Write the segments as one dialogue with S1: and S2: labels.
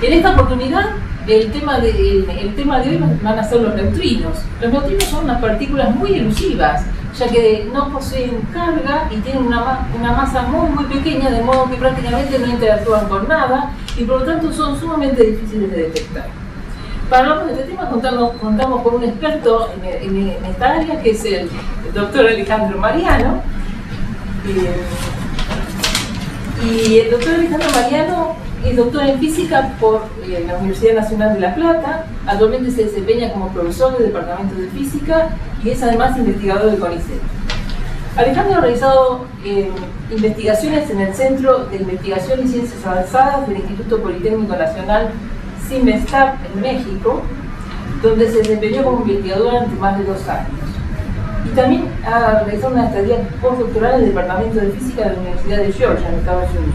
S1: En esta oportunidad, el tema de hoy van a ser los neutrinos. Los neutrinos son unas partículas muy elusivas, ya que no poseen carga y tienen una masa muy pequeña, de modo que prácticamente no interactúan con nada y por lo tanto son sumamente difíciles de detectar. Para hablar de este tema contamos con un experto en esta área, que es el doctor Alejandro Mariano. Y el doctor Alejandro Mariano es doctor en física por la Universidad Nacional de La Plata. Actualmente se desempeña como profesor del Departamento de Física y es además investigador del CONICET. Alejandro ha realizado investigaciones en el Centro de Investigación y Ciencias Avanzadas del Instituto Politécnico Nacional CIMESTAP en México, donde se desempeñó como investigador durante más de 2 años. Y también ha realizado una estadía postdoctoral en el Departamento de Física de la Universidad de Georgia, en Estados Unidos.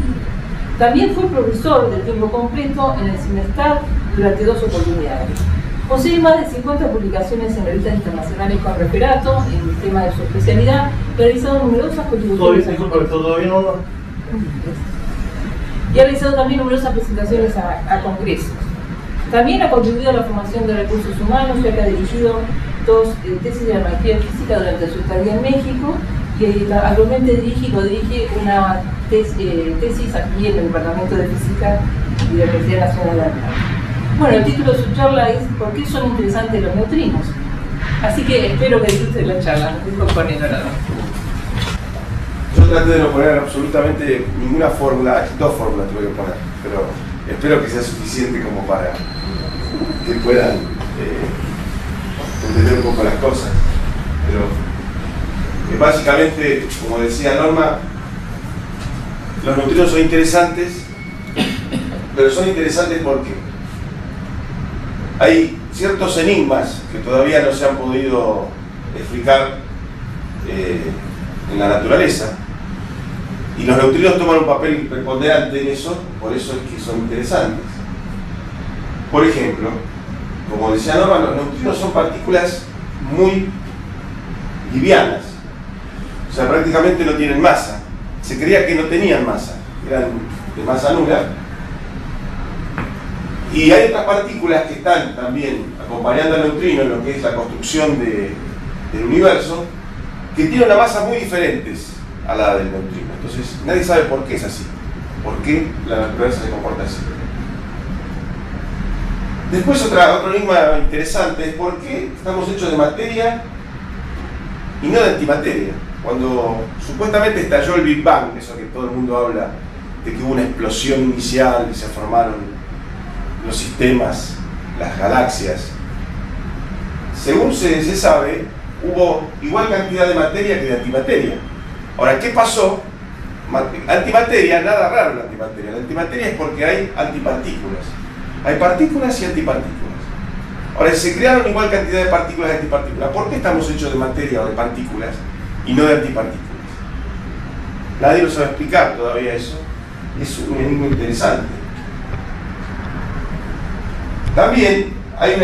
S1: También fue profesor de tiempo completo en el CIMESTAP durante 2 oportunidades. Posee más de 50 publicaciones en revistas internacionales con referato en el tema de su especialidad, y ha realizado numerosas contribuciones. Y ha realizado también numerosas presentaciones a congresos. También ha contribuido a la formación de recursos humanos, ya que ha dirigido 2 tesis de la maestría en física durante su estadía en México, y actualmente dirige una tesis aquí en el Departamento de Física de la Universidad Nacional de La Plata. Bueno, el título de su charla es ¿por qué son interesantes los neutrinos? Así que espero que disfruten la charla. Nos dejo con el orador.
S2: Yo traté de no poner absolutamente ninguna fórmula, 2 fórmulas tuve que poner, pero espero que sea suficiente como para que puedan entender un poco las cosas. Pero básicamente, como decía Norma, los neutrinos son interesantes, pero son interesantes porque hay ciertos enigmas que todavía no se han podido explicar en la naturaleza, y los neutrinos toman un papel preponderante en eso, por eso es que son interesantes. Por ejemplo, como decía Norma, los neutrinos son partículas muy livianas, o sea, prácticamente no tienen masa. Se creía que no tenían masa, eran de masa nula. Y hay otras partículas que están también acompañando al neutrino en lo que es la construcción del universo, que tienen una masa muy diferentes a la del neutrino. Entonces nadie sabe por qué es así, por qué la naturaleza se comporta así. Después otro enigma interesante es por qué estamos hechos de materia y no de antimateria. Cuando supuestamente estalló el Big Bang, eso que todo el mundo habla de que hubo una explosión inicial y se formaron los sistemas, las galaxias, según se sabe, hubo igual cantidad de materia que de antimateria. Ahora, ¿qué pasó? Antimateria, nada raro en la antimateria. La antimateria es porque hay antipartículas. Hay partículas y antipartículas. Ahora, se crearon igual cantidad de partículas y antipartículas. ¿Por qué estamos hechos de materia o de partículas y no de antipartículas? Nadie lo sabe explicar todavía eso. Es un enigma interesante. También hay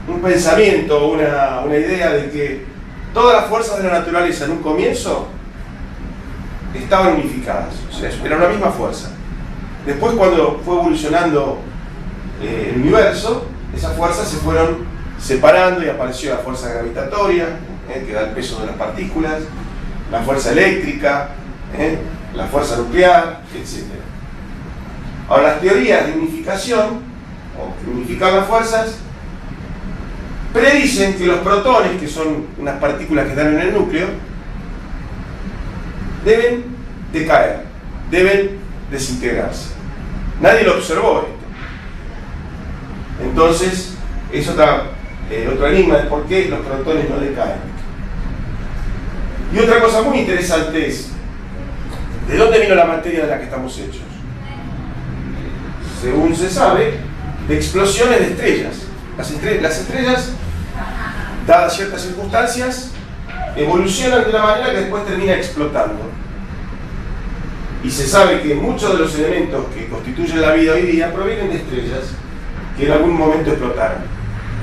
S2: un pensamiento, una idea de que todas las fuerzas de la naturaleza en un comienzo estaban unificadas, o sea, era una misma fuerza. Después, cuando fue evolucionando el universo, esas fuerzas se fueron separando y apareció la fuerza gravitatoria, que da el peso de las partículas, la fuerza eléctrica, la fuerza nuclear, etc. Ahora, las teorías de unificación, o que unifican las fuerzas, predicen que los protones, que son unas partículas que están en el núcleo, deben decaer, deben desintegrarse. Nadie lo observó esto. Entonces, es otro enigma de por qué los protones no decaen. Y otra cosa muy interesante es, ¿de dónde vino la materia de la que estamos hechos? Según se sabe, de explosiones de estrellas. Las estrellas, dadas ciertas circunstancias, evolucionan de una manera que después termina explotando. Y se sabe que muchos de los elementos que constituyen la vida hoy día provienen de estrellas que en algún momento explotaron.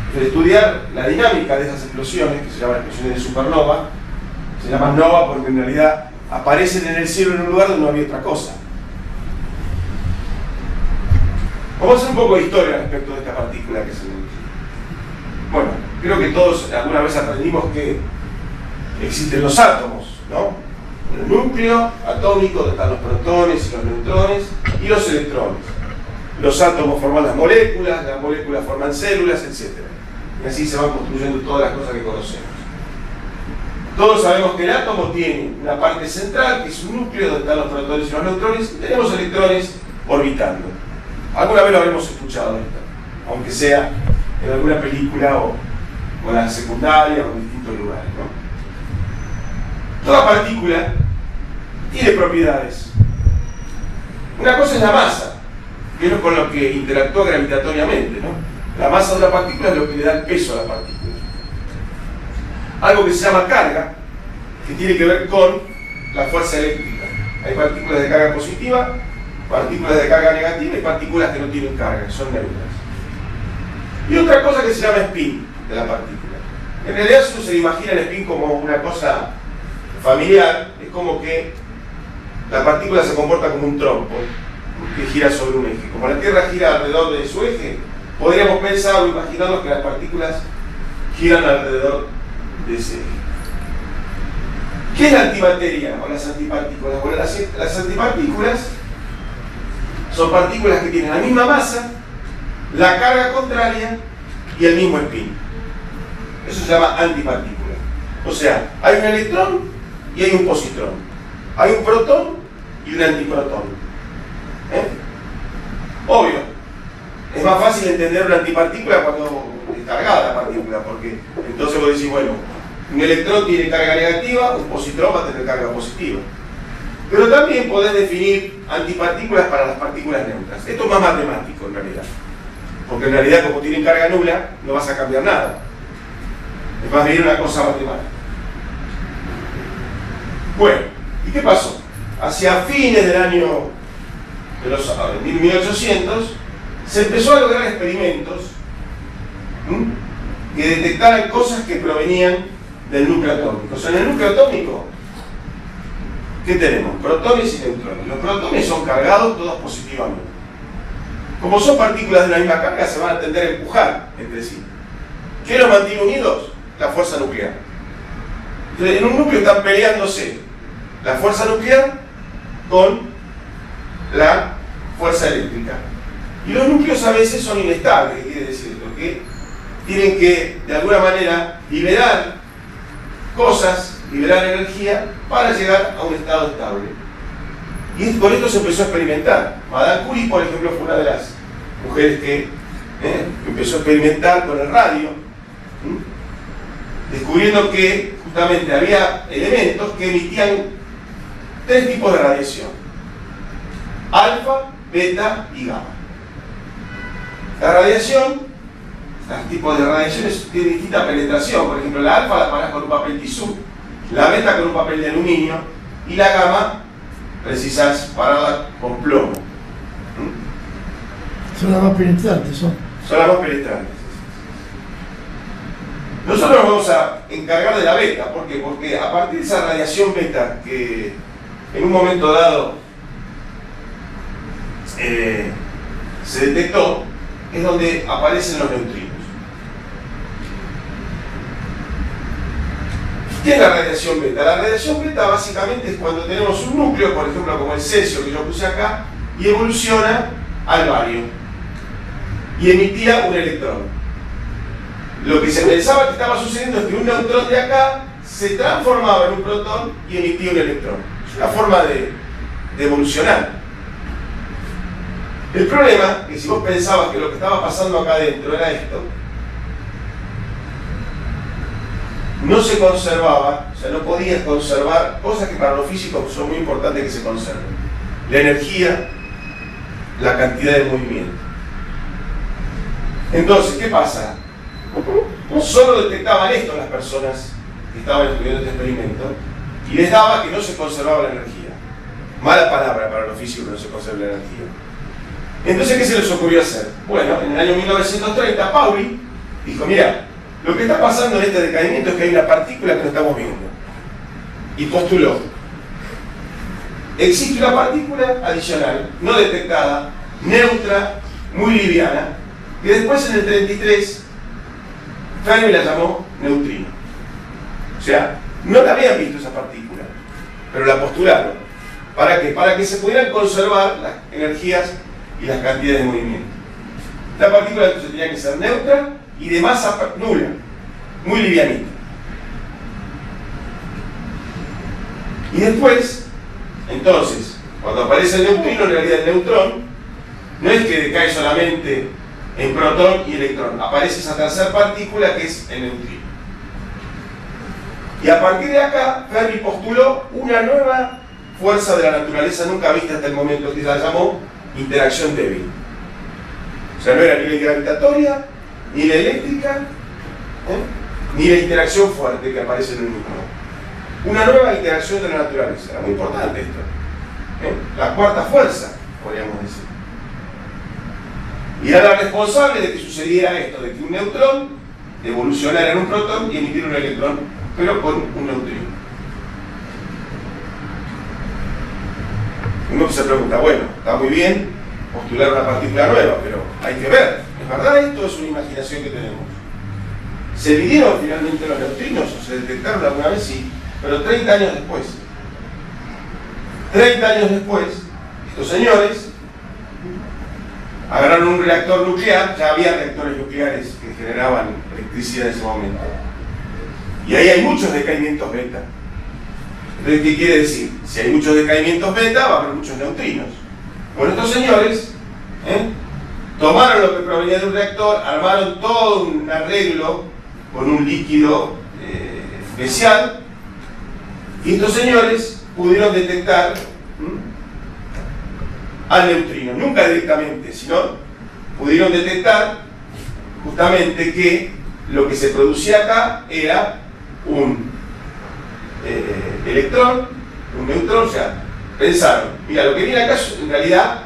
S2: Entonces, estudiar la dinámica de esas explosiones, que se llaman explosiones de supernova, se llaman nova porque en realidad aparecen en el cielo en un lugar donde no había otra cosa. Vamos a hacer un poco de historia respecto de esta partícula que es el núcleo. Bueno, creo que todos alguna vez aprendimos que existen los átomos, ¿no? El núcleo atómico, donde están los protones y los neutrones, y los electrones. Los átomos forman las moléculas forman células, etc. Y así se van construyendo todas las cosas que conocemos. Todos sabemos que el átomo tiene una parte central, que es un núcleo, donde están los protones y los neutrones, y tenemos electrones orbitando. Alguna vez lo habremos escuchado esto, aunque sea en alguna película o en la secundaria o en distintos lugares, ¿no? Toda partícula tiene propiedades. Una cosa es la masa, que es con lo que interactúa gravitatoriamente, ¿no? La masa de una partícula es lo que le da el peso a la partícula. Algo que se llama carga, que tiene que ver con la fuerza eléctrica. Hay partículas de carga positiva, partículas de carga negativa y partículas que no tienen carga, que son neutras. Y otra cosa que se llama spin de la partícula. En realidad, si uno se imagina el spin como una cosa familiar, es como que la partícula se comporta como un trompo que gira sobre un eje. Como la Tierra gira alrededor de su eje, podríamos pensar o imaginarnos que las partículas giran alrededor de ese eje. ¿Qué es la antimateria o las antipartículas? Bueno, las antipartículas son partículas que tienen la misma masa, la carga contraria y el mismo spin. Eso se llama antipartícula. O sea, hay un electrón y hay un positrón. Hay un protón y un antiprotón. Obvio. Es más fácil entender una antipartícula cuando es cargada la partícula, porque entonces vos decís, bueno, un electrón tiene carga negativa, un positrón va a tener carga positiva. Pero también podés definir antipartículas para las partículas neutras. Esto es más matemático en realidad. Porque en realidad, como tienen carga nula, no vas a cambiar nada. Es más bien una cosa matemática. Bueno, ¿y qué pasó? Hacia fines del año de los 1800, se empezó a lograr experimentos que detectaran cosas que provenían del núcleo atómico. O sea, en el núcleo atómico, ¿qué tenemos? Protones y neutrones. Los protones son cargados todos positivamente. Como son partículas de la misma carga, se van a tender a empujar entre sí. ¿Qué los mantiene unidos? La fuerza nuclear. Entonces, en un núcleo están peleándose la fuerza nuclear con la fuerza eléctrica. Y los núcleos a veces son inestables, ¿qué quiere decir esto? Que tienen que, de alguna manera, liberar cosas, liberar energía para llegar a un estado estable. Y con esto se empezó a experimentar. Madame Curie, por ejemplo, fue una de las mujeres que empezó a experimentar con el radio, descubriendo que justamente había elementos que emitían 3 tipos de radiación: alfa, beta y gamma. La radiación, los tipos de radiaciones tienen distinta penetración. Por ejemplo, la alfa la parás con un papel tisú, la beta con un papel de aluminio y la gamma precisas pararla con plomo.
S3: Son las más penetrantes,
S2: son las más penetrantes. Nosotros nos vamos a encargar de la beta. ¿Por qué? Porque a partir de esa radiación beta que en un momento dado se detectó, es donde aparecen los neutrinos. ¿Qué es la radiación beta? La radiación beta básicamente es cuando tenemos un núcleo, por ejemplo como el cesio que yo puse acá, y evoluciona al bario y emitía un electrón. Lo que se pensaba que estaba sucediendo es que un neutrón de acá se transformaba en un protón y emitía un electrón. Es una forma de evolucionar. El problema es que si vos pensabas que lo que estaba pasando acá adentro era esto, no se conservaba, o sea, no podías conservar cosas que para los físicos son muy importantes que se conserven: la energía, la cantidad de movimiento. Entonces, ¿qué pasa? Solo detectaban esto las personas que estaban estudiando este experimento y les daba que no se conservaba la energía. Mala palabra para los físicos que no se conserva la energía. Entonces, ¿qué se les ocurrió hacer? Bueno, en el año 1930, Pauli dijo: mira, lo que está pasando en este decaimiento es que hay una partícula que no estamos viendo. Y postuló: existe una partícula adicional, no detectada, neutra, muy liviana, que después en el 33 Fermi la llamó neutrino. O sea, no la habían visto esa partícula, pero la postularon. ¿Para qué? Para que se pudieran conservar las energías y las cantidades de movimiento. La partícula entonces tenía que ser neutra y de masa nula, muy livianita. Y después, entonces, cuando aparece el neutrino, en realidad el neutrón no es que decae solamente en protón y electrón, aparece esa tercera partícula que es el neutrino. Y a partir de acá, Fermi postuló una nueva fuerza de la naturaleza nunca vista hasta el momento, que se la llamó interacción débil. O sea, no era ni la gravitatoria, ni la eléctrica, ni la interacción fuerte que aparece en el núcleo. Una nueva interacción de la naturaleza. Era muy importante esto. La cuarta fuerza, podríamos decir. Y era la responsable de que sucediera esto, de que un neutrón evolucionara en un protón y emitiera un electrón, pero con un neutrino. Uno se pregunta, bueno, está muy bien postular una partícula nueva, pero hay que ver, ¿es verdad esto o es una imaginación que tenemos? ¿Se midieron finalmente los neutrinos o se detectaron alguna vez? Sí, pero 30 años después. 30 años después, estos señores agarraron un reactor nuclear, ya había reactores nucleares que generaban electricidad en ese momento. Y ahí hay muchos decaimientos beta. Entonces, ¿qué quiere decir? Si hay muchos decaimientos beta, va a haber muchos neutrinos. Bueno, estos señores tomaron lo que provenía de un reactor, armaron todo un arreglo con un líquido especial, y estos señores pudieron detectar al neutrino, nunca directamente, sino pudieron detectar justamente que lo que se producía acá era un electrón, un neutrón. O sea, pensaron, mira, lo que viene acá en realidad,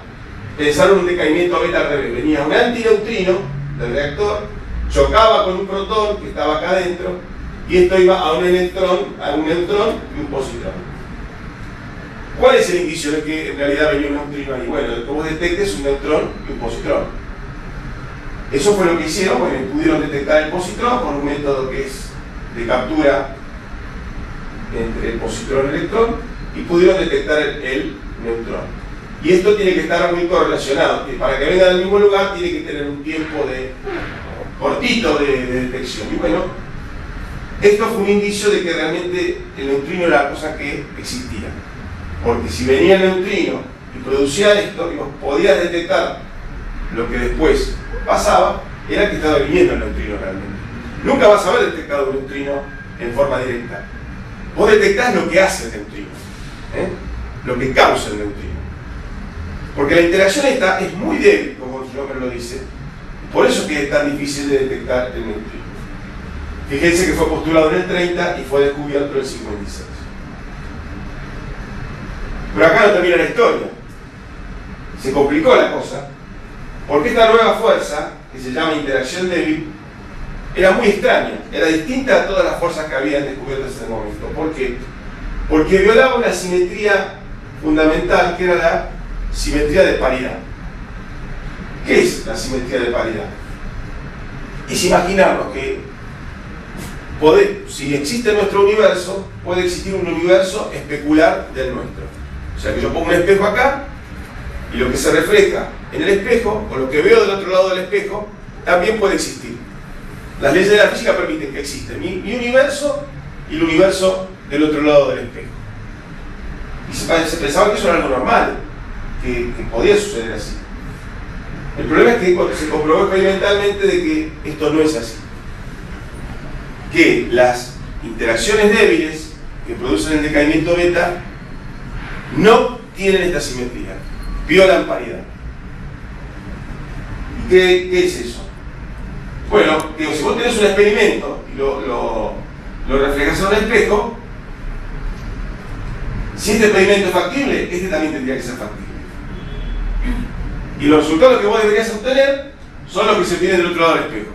S2: pensaron un decaimiento beta al revés. Venía un antineutrino del reactor, chocaba con un protón que estaba acá adentro, y esto iba a un electrón, a un neutrón y un positrón. ¿Cuál es el indicio de que en realidad venía un neutrino ahí? Bueno, que vos detectes un neutrón y un positrón. Eso fue lo que hicieron. Bueno, pudieron detectar el positrón con un método que es de captura entre el positrón y el electrón, y pudieron detectar el neutrón. Y esto tiene que estar muy correlacionado, que para que venga del mismo lugar tiene que tener un tiempo cortito de detección. Y bueno, esto fue un indicio de que realmente el neutrino era la cosa que existía. Porque si venía el neutrino y producía esto, y vos podías detectar lo que después pasaba, era que estaba viniendo el neutrino realmente. Nunca vas a haber detectado un neutrino en forma directa. Vos detectás lo que hace el neutrino, lo que causa el neutrino. Porque la interacción esta es muy débil, como su nombre lo dice. Por eso es que es tan difícil de detectar el neutrino. Fíjense que fue postulado en el 30 y fue descubierto en el 56. Pero acá no termina la historia. Se complicó la cosa, porque esta nueva fuerza, que se llama interacción débil, era muy extraña, era distinta a todas las fuerzas que habían descubierto hasta ese momento. ¿Por qué? Porque violaba una simetría fundamental, que era la simetría de paridad. ¿Qué es la simetría de paridad? Es imaginarnos que si existe nuestro universo, puede existir un universo especular del nuestro. O sea, que yo pongo un espejo acá, y lo que se refleja en el espejo, o lo que veo del otro lado del espejo, también puede existir. Las leyes de la física permiten que exista mi universo y el universo del otro lado del espejo. Y se pensaba que eso era algo normal, que podía suceder así. El problema es que se comprobó experimentalmente de que esto no es así. Que las interacciones débiles que producen el decaimiento beta no tienen esta simetría, violan paridad. ¿Y qué es eso? Bueno, digo, si vos tenés un experimento y lo reflejas en un espejo, si este experimento es factible, este también tendría que ser factible. Y los resultados que vos deberías obtener son los que se tienen del otro lado del espejo.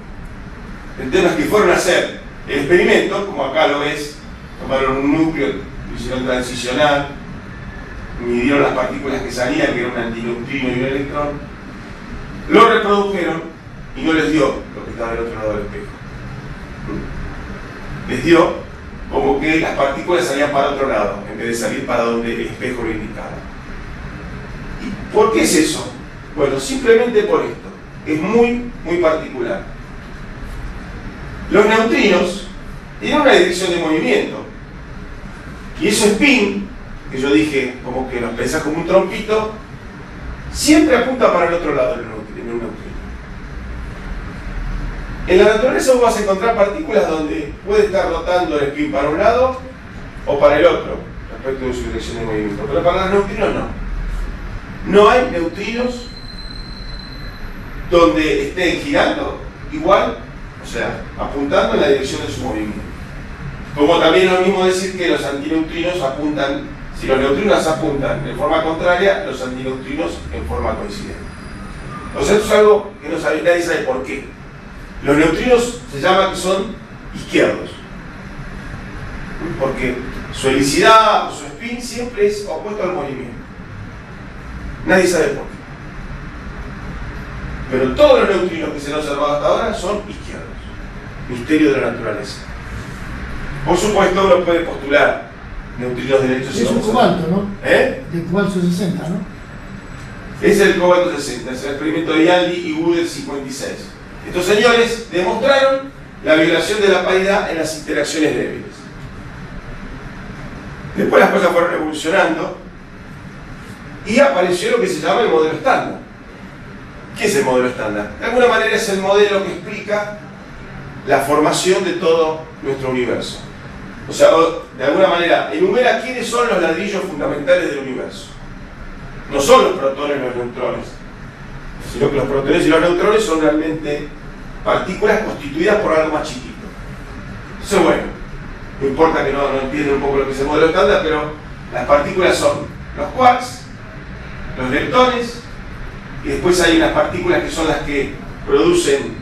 S2: El tema es que fueron a hacer el experimento, como acá lo ves, tomaron un núcleo, lo hicieron transicionar, midieron las partículas que salían, que era un antineutrino y un electrón, Lo reprodujeron y no les dio lo que estaba del otro lado del espejo. Les dio como que las partículas salían para otro lado, en vez de salir para donde el espejo lo indicaba. ¿Y por qué es eso? Bueno, simplemente por esto. Es muy particular. Los neutrinos tienen una dirección de movimiento. Y esos spin, que yo dije como que los pensás como un trompito, siempre apunta para el otro lado de un neutrino. En la naturaleza vos vas a encontrar partículas donde puede estar rotando el spin para un lado o para el otro, respecto de su dirección de movimiento. Pero para los neutrinos no. No hay neutrinos donde estén girando igual, o sea, apuntando en la dirección de su movimiento. Como también es lo mismo decir que los antineutrinos apuntan, si los neutrinos apuntan en forma contraria, los antineutrinos en forma coincidente. O sea, esto es algo que no sabe, nadie sabe por qué. Los neutrinos se llama que son izquierdos, porque su helicidad o su spin siempre es opuesto al movimiento. Nadie sabe por qué. Pero todos los neutrinos que se han observado hasta ahora son izquierdos. Misterio de la naturaleza. Por supuesto, uno puede postular neutrinos derechos.
S3: Es un cobalto, ¿no?
S2: De
S3: cobalto 60, ¿no?
S2: Es el cobalto 60, es el experimento de Yanli y Wu del 56. Estos señores demostraron la violación de la paridad en las interacciones débiles. Después las cosas fueron evolucionando y apareció lo que se llama el modelo estándar. ¿Qué es el modelo estándar? De alguna manera es el modelo que explica la formación de todo nuestro universo. O sea, de alguna manera, enumera quiénes son los ladrillos fundamentales del universo. No son los protones y los neutrones, sino que los protones y los neutrones son realmente partículas constituidas por algo más chiquito. Entonces, bueno, no importa que no entiendan un poco lo que es el modelo estándar, pero las partículas son los quarks, los leptones, y después hay unas partículas que son las que producen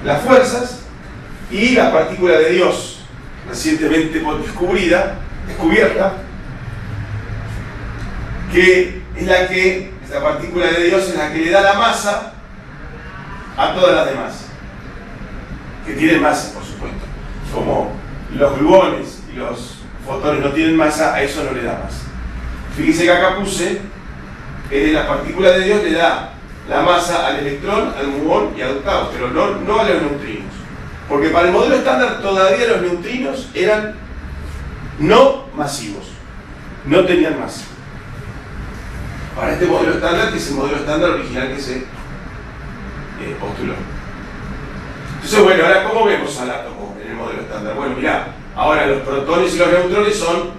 S2: las fuerzas, y la partícula de Dios, recientemente descubierta, que es la que, esta partícula de Dios es la que le da la masa a todas las demás, que tienen masa, por supuesto. Como los gluones y los fotones no tienen masa, a eso no le da masa. Fíjense que acá puse que la partícula de Dios le da la masa al electrón, al muón y al octavo, pero no a los neutrinos. Porque para el modelo estándar todavía los neutrinos eran no masivos, no tenían masa. Para este modelo estándar, que es el modelo estándar original que se postuló. Entonces, bueno, ahora ¿cómo vemos al átomo en el modelo estándar? Bueno, mirá, ahora los protones y los neutrones son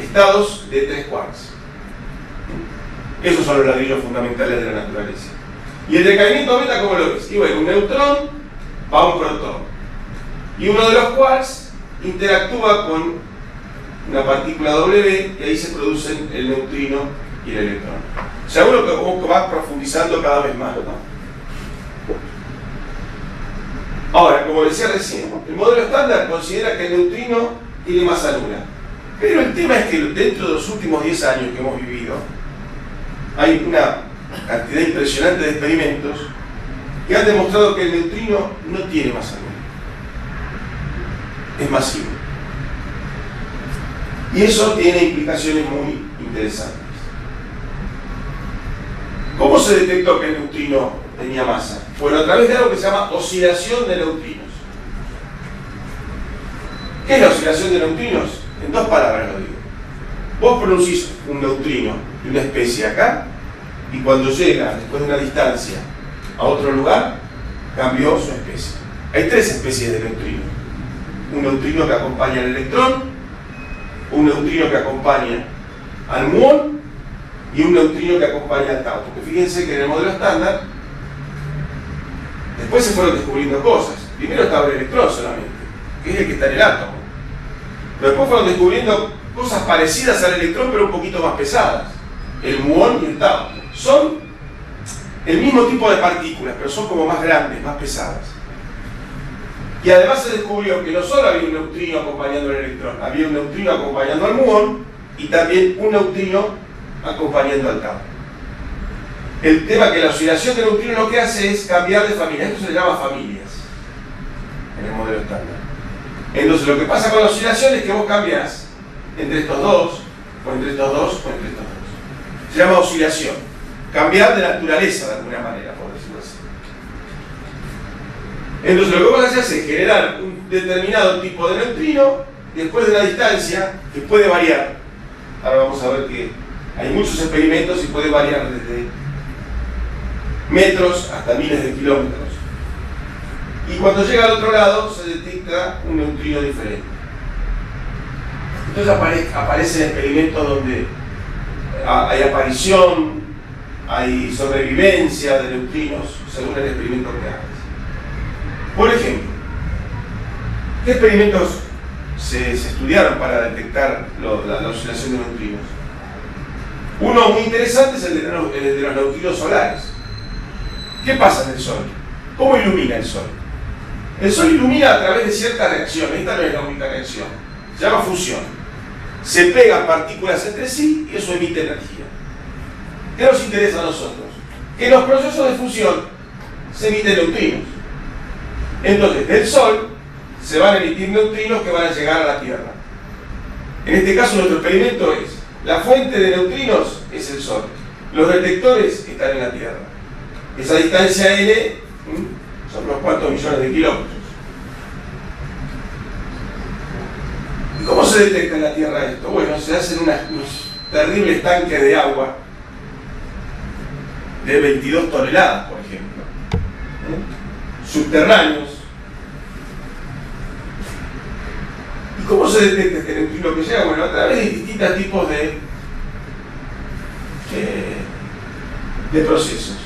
S2: estados de 3 quarks. Esos son los ladrillos fundamentales de la naturaleza. ¿Y el decaimiento beta cómo lo ves? Y bueno, un neutrón va a un protón. Y uno de los quarks interactúa con una partícula W y ahí se producen el neutrino y el electrón. O sea, uno que va profundizando cada vez más, ¿no? Ahora, como decía recién, el modelo estándar considera que el neutrino tiene masa nula. Pero el tema es que dentro de los últimos 10 años que hemos vivido, hay una cantidad impresionante de experimentos que han demostrado que el neutrino no tiene masa nula. Es masivo. Y eso tiene implicaciones muy interesantes. ¿Cómo se detectó que el neutrino tenía masa? Bueno, a través de algo que se llama oscilación de neutrinos. ¿Qué es la oscilación de neutrinos? En 2 palabras lo digo. Vos producís un neutrino de una especie acá, y cuando llega, después de una distancia, a otro lugar, cambió su especie. Hay 3 especies de neutrinos. Un neutrino que acompaña al electrón, un neutrino que acompaña al muón y un neutrino que acompaña al tau. Porque fíjense que en el modelo estándar después se fueron descubriendo cosas. Primero estaba el electrón solamente, que es el que está en el átomo. Pero después fueron descubriendo cosas parecidas al electrón pero un poquito más pesadas. El muón y el tau. Son el mismo tipo de partículas, pero son como más grandes, más pesadas. Y además se descubrió que no solo había un neutrino acompañando al electrón, había un neutrino acompañando al muón y también un neutrino acompañando al tau. el tema que la oscilación de neutrinos lo que hace es cambiar de familia. Esto se le llama familias en el modelo estándar. Entonces lo que pasa con la oscilación es que vos cambias entre estos dos, o entre estos dos, o entre estos dos. Se llama oscilación. Cambiar de naturaleza de alguna manera, por decirlo así. Entonces lo que vos haces es generar un determinado tipo de neutrino después de una distancia que puede variar. Ahora vamos a ver que hay muchos experimentos y puede variar desde metros hasta miles de kilómetros. Y cuando llega al otro lado se detecta un neutrino diferente. Entonces aparecen experimentos donde hay aparición, hay sobrevivencia de neutrinos según el experimento que hagas. Por ejemplo, ¿qué experimentos se estudiaron para detectar la oscilación de neutrinos? Uno muy interesante es el de los neutrinos solares. ¿Qué pasa en el Sol? ¿Cómo ilumina el Sol? El Sol ilumina a través de ciertas reacciones. Esta no es la única reacción. Se llama fusión. Se pegan partículas entre sí y eso emite energía. ¿Qué nos interesa a nosotros? Que en los procesos de fusión se emiten neutrinos. Entonces, del Sol se van a emitir neutrinos que van a llegar a la Tierra. En este caso, nuestro experimento es: la fuente de neutrinos es el Sol. Los detectores están en la Tierra. Esa distancia L son unos cuantos millones de kilómetros. ¿Y cómo se detecta en la Tierra esto? Bueno, se hacen unos terribles tanques de agua de 22 toneladas, por ejemplo, subterráneos. ¿Y cómo se detecta este neutrino que llega? Bueno, a través de distintos tipos de procesos.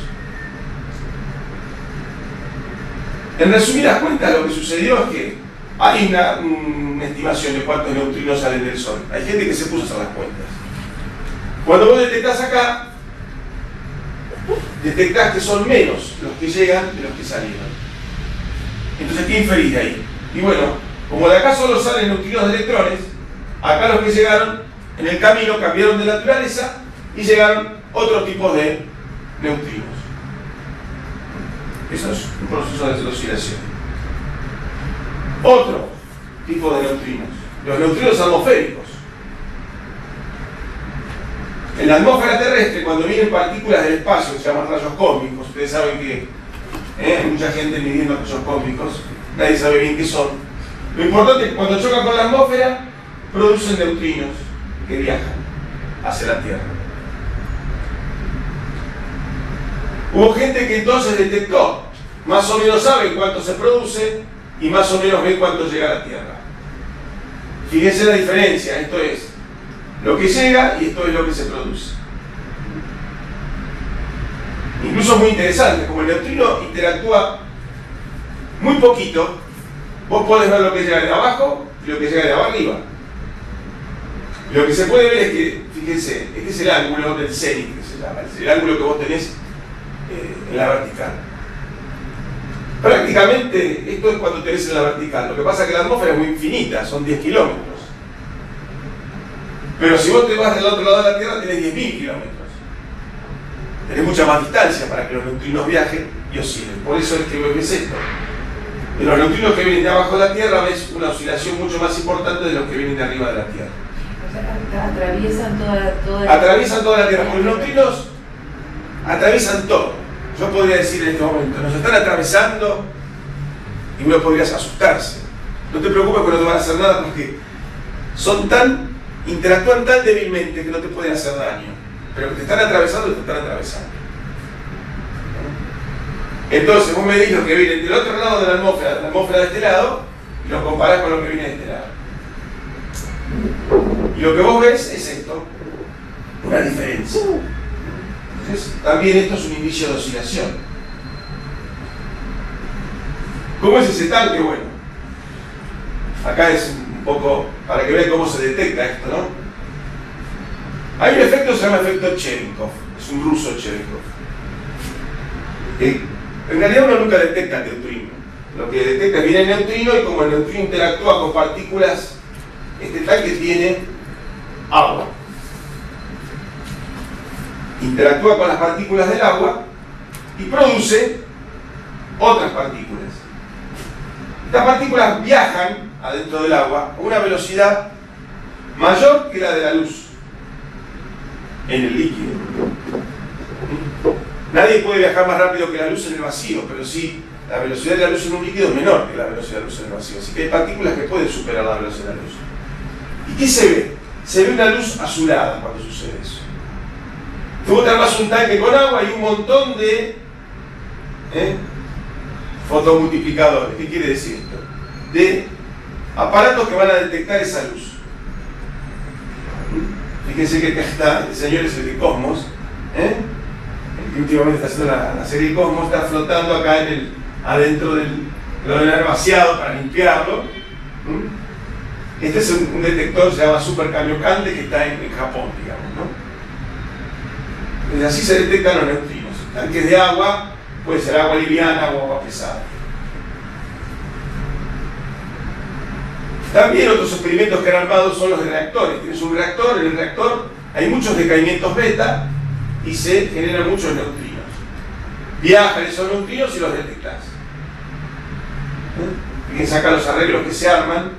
S2: En resumidas cuentas, lo que sucedió es que hay una estimación de cuántos neutrinos salen del Sol. Hay gente que se puso a hacer las cuentas. Cuando vos detectás acá, detectás que son menos los que llegan de los que salieron. Entonces, ¿qué inferís de ahí? Y bueno, como de acá solo salen neutrinos de electrones, acá los que llegaron en el camino cambiaron de naturaleza y llegaron otros tipos de neutrinos. Eso es un proceso de oscilación. Otro tipo de neutrinos, los neutrinos atmosféricos. En la atmósfera terrestre, cuando vienen partículas del espacio, que se llaman rayos cósmicos, ustedes saben que hay mucha gente midiendo rayos cósmicos, nadie sabe bien qué son. Lo importante es que cuando chocan con la atmósfera, producen neutrinos que viajan hacia la Tierra. Hubo gente que entonces detectó, más o menos saben cuánto se produce y más o menos ven cuánto llega a la Tierra. Fíjense la diferencia, esto es lo que llega y esto es lo que se produce. Incluso muy interesante, como el neutrino interactúa muy poquito, vos podés ver lo que llega de abajo y lo que llega de arriba. Lo que se puede ver es que, fíjense, este es el ángulo del zenit, que se llama, el ángulo que vos tenés en la vertical. Prácticamente esto es cuando tenés en la vertical. Lo que pasa es que la atmósfera es muy infinita, son 10 kilómetros. Pero si vos te vas del otro lado de la Tierra tenés 10.000 kilómetros. Tenés mucha más distancia para que los neutrinos viajen y oscilen. Por eso es que ves esto. De los neutrinos que vienen de abajo de la Tierra ves una oscilación mucho más importante de los que vienen de arriba de la Tierra.
S1: Atraviesan toda
S2: Atraviesan toda la Tierra. Porque los neutrinos atraviesan todo. Yo podría decir en este momento, nos están atravesando y uno podría asustarse. No te preocupes que no te van a hacer nada porque interactúan tan débilmente que no te pueden hacer daño. Pero que te están atravesando, te están atravesando. Entonces vos medís lo que viene del otro lado de la atmósfera de este lado, y lo comparás con lo que viene de este lado. Y lo que vos ves es esto, una diferencia. Entonces, también esto es un indicio de oscilación. ¿Cómo es ese tanque? Bueno, acá es un poco para que vean cómo se detecta esto, ¿no? Hay un efecto que se llama efecto Cherenkov, es un ruso Cherenkov. En realidad uno nunca detecta el neutrino. Lo que detecta es viene el neutrino y como el neutrino interactúa con partículas, este tanque tiene agua. interactúa con las partículas del agua y produce otras partículas. Estas partículas viajan adentro del agua a una velocidad mayor que la de la luz en el líquido. Nadie puede viajar más rápido que la luz en el vacío, pero sí, la velocidad de la luz en un líquido es menor que la velocidad de la luz en el vacío. Así que hay partículas que pueden superar la velocidad de la luz. ¿Y qué se ve? Se ve una luz azulada cuando sucede eso. Tú te armas un tanque con agua y un montón de fotomultiplicadores. ¿Qué quiere decir esto? De aparatos que van a detectar esa luz. Fíjense que acá está, el señor es el de Cosmos, el que últimamente está haciendo la serie Cosmos, está flotando acá adentro del ordenador vaciado para limpiarlo. Este es un detector, se llama Super Kamiokande, que está en Japón, digamos, ¿no? Entonces así se detectan los neutrinos. Tanques de agua, puede ser agua liviana o agua pesada. También otros experimentos que han armado son los de reactores. Tienes un reactor, en el reactor hay muchos decaimientos beta y se generan muchos neutrinos. Viajan esos neutrinos y los detectas. Fíjense acá los arreglos que se arman.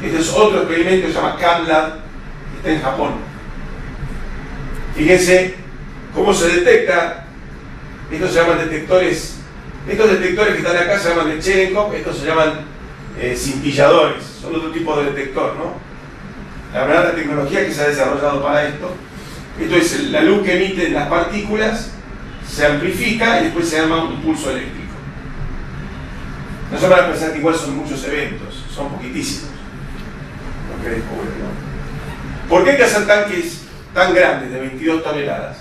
S2: Este es otro experimento que se llama CanLab, que está en Japón. Fíjense cómo se detecta. Estos se llaman detectores. Estos detectores que están acá se llaman de Cherenkov, estos se llaman cintilladores, son otro tipo de detector, ¿no? La verdad, la tecnología que se ha desarrollado para esto es la luz que emiten las partículas, se amplifica y después se arma un impulso eléctrico. No se van a pensar que igual son muchos eventos, son poquitísimos los que descubren, ¿no? ¿Por qué hay que hacer tanques tan grandes, de 22 toneladas?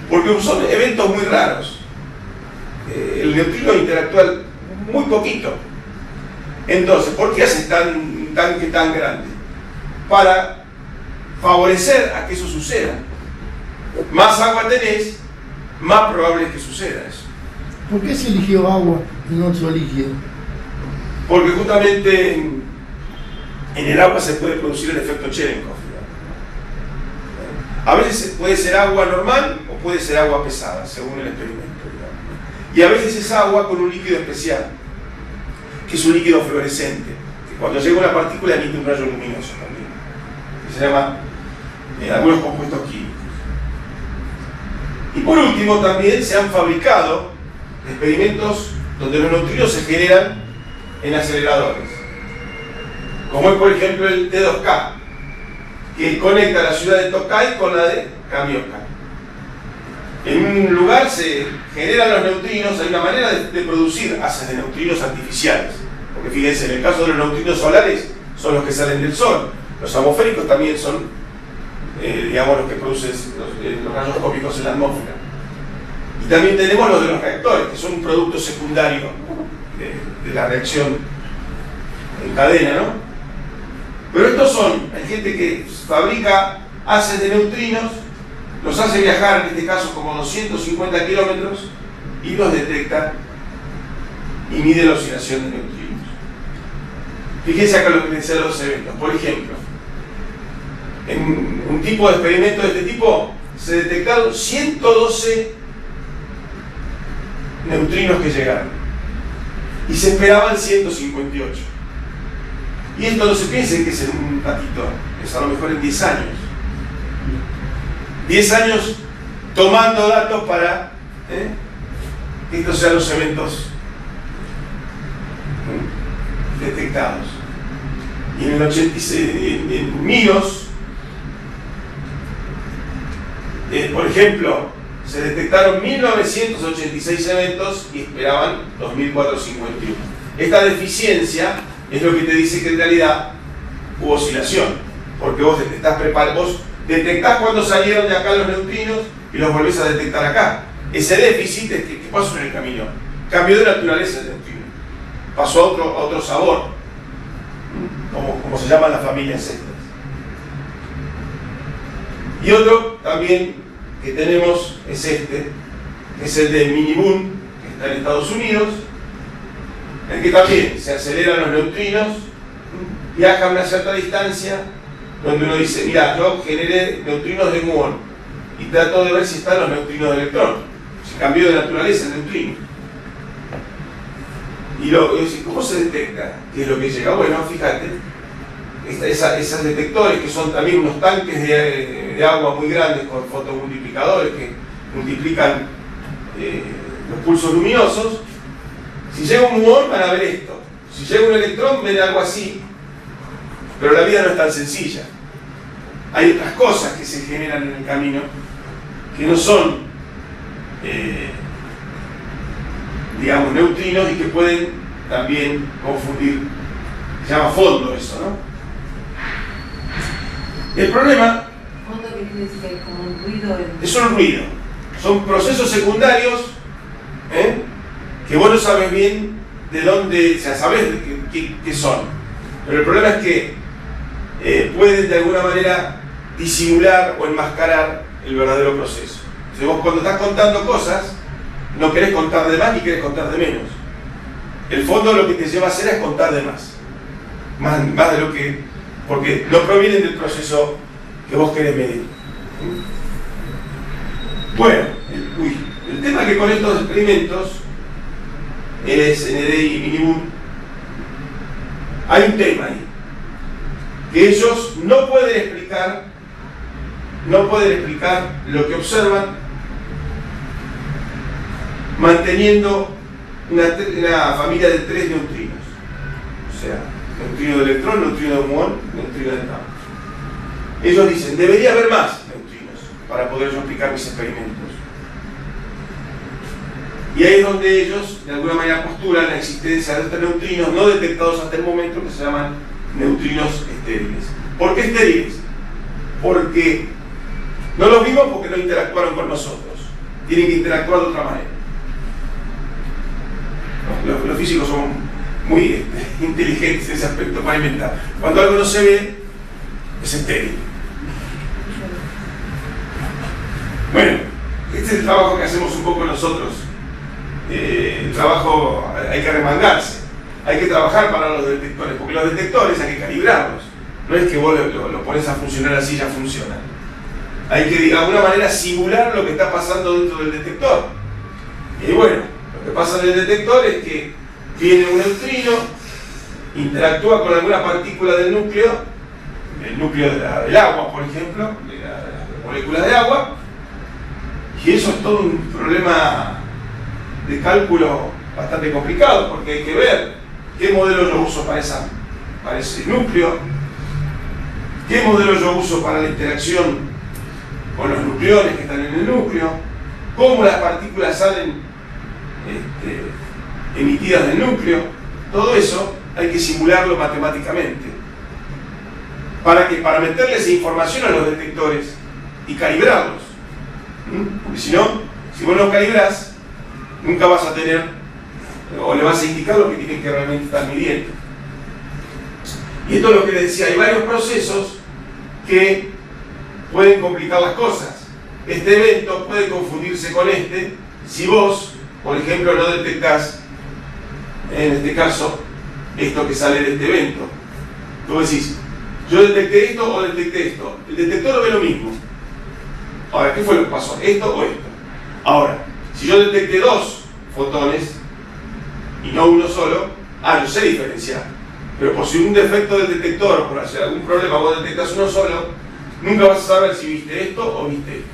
S2: Porque son eventos muy raros. El neutrino interactúa muy poquito. Entonces, ¿por qué haces un tanque tan grande? Para favorecer a que eso suceda. Más agua tenés, más probable es que suceda eso.
S3: ¿Por qué se eligió agua y no otro líquido?
S2: Porque justamente en el agua se puede producir el efecto Cherenkov. A veces puede ser agua normal o puede ser agua pesada, según el experimento. Y a veces es agua con un líquido especial, que es un líquido fluorescente, que cuando llega una partícula emite un rayo luminoso también, que se llama algunos compuestos químicos. Y por último también se han fabricado experimentos donde los neutrinos se generan en aceleradores, como es por ejemplo el T2K, que conecta la ciudad de Tokai con la de Kamioka. En un lugar se generan los neutrinos, hay una manera de producir haces de neutrinos artificiales. Porque fíjense, en el caso de los neutrinos solares son los que salen del Sol. Los atmosféricos también son, digamos, los que producen los rayos cósmicos en la atmósfera. Y también tenemos los de los reactores, que son un producto secundario de la reacción en cadena, ¿no? Pero estos hay gente que fabrica haces de neutrinos, los hace viajar, en este caso como 250 kilómetros, y los detecta y mide la oscilación de neutrinos. Fíjense acá lo que decía de los eventos. Por ejemplo, en un tipo de experimento de este tipo se detectaron 112 neutrinos que llegaron y se esperaban 158. Y esto no se piense que es en un ratito, es a lo mejor en 10 años. 10 años tomando datos para que estos sean los eventos detectados. Y en el 86, en MIOS, por ejemplo, se detectaron 1986 eventos y esperaban 2451. Esta deficiencia es lo que te dice que en realidad hubo oscilación, porque vos detectás cuando salieron de acá los neutrinos y los volvés a detectar acá. Ese déficit es que pasó en el camino, cambió de naturaleza el neutrino, pasó a otro sabor, como se llaman las familias estas. Y otro también que tenemos es este, que es el de Minibun, que está en Estados Unidos, en que también se aceleran los neutrinos, viajan a una cierta distancia, donde uno dice, mira, yo generé neutrinos de muón, y trato de ver si están los neutrinos del electrón, si cambió de naturaleza el neutrino. Y ¿cómo se detecta qué es lo que llega? Bueno, fíjate, esos detectores que son también unos tanques de agua muy grandes con fotomultiplicadores que multiplican los pulsos luminosos. Si llega un muón van a ver esto, si llega un electrón ven algo así, pero la vida no es tan sencilla. Hay otras cosas que se generan en el camino que no son digamos neutrinos y que pueden también confundir. Se llama fondo eso, ¿no? El problema
S1: ¿Fondo qué quiere decir? ¿Que hay como un ruido?
S2: es un ruido, son procesos secundarios que vos no sabes bien de dónde, o sea, sabés qué son, pero el problema es que pueden de alguna manera disimular o enmascarar el verdadero proceso. Entonces vos cuando estás contando cosas no querés contar de más ni querés contar de menos. El fondo lo que te lleva a hacer es contar de más de lo que, porque no provienen del proceso que vos querés medir. Bueno, el tema que con estos experimentos LSND y Minibund hay un tema ahí que ellos no pueden explicar lo que observan manteniendo una familia de 3 neutrinos, o sea, neutrino de electrón, neutrino de muón, neutrino de tau. Ellos dicen, debería haber más neutrinos para poder yo explicar mis experimentos. Y ahí es donde ellos, de alguna manera, postulan la existencia de estos neutrinos no detectados hasta el momento, que se llaman neutrinos estériles. ¿Por qué estériles? Porque no los vimos porque no interactuaron con nosotros. Tienen que interactuar de otra manera. Los físicos son muy inteligentes en ese aspecto para inventar. Cuando algo no se ve, es estéril. Bueno, este es el trabajo que hacemos un poco nosotros. El trabajo hay que remangarse, hay que trabajar para los detectores, porque los detectores hay que calibrarlos. No es que vos lo pones a funcionar así y ya funciona. Hay que de alguna manera simular lo que está pasando dentro del detector. Y bueno, lo que pasa en el detector es que viene un neutrino, interactúa con alguna partícula del núcleo del agua, por ejemplo, de las moléculas de agua, y eso es todo un problema de cálculo bastante complicado, porque hay que ver qué modelo yo uso para ese núcleo, qué modelo yo uso para la interacción con los nucleones que están en el núcleo, cómo las partículas salen emitidas del núcleo. Todo eso hay que simularlo matemáticamente. ¿Para qué? Para meterles información a los detectores y calibrarlos. Porque si no, si vos no calibrás, nunca vas a tener, o le vas a indicar lo que tienen que realmente estar midiendo. Y esto es lo que les decía, hay varios procesos que pueden complicar las cosas. Este evento puede confundirse con este si vos, por ejemplo, no detectás, en este caso, esto que sale de este evento. Tú decís, yo detecté esto o detecté esto. El detector ve lo mismo. Ahora, ¿qué fue lo que pasó? ¿Esto o esto? Ahora, si yo detecté 2 fotones y no uno solo, yo sé diferenciar. Pero por si un defecto del detector o por hacer algún problema vos detectas uno solo, nunca vas a saber si viste esto o viste esto.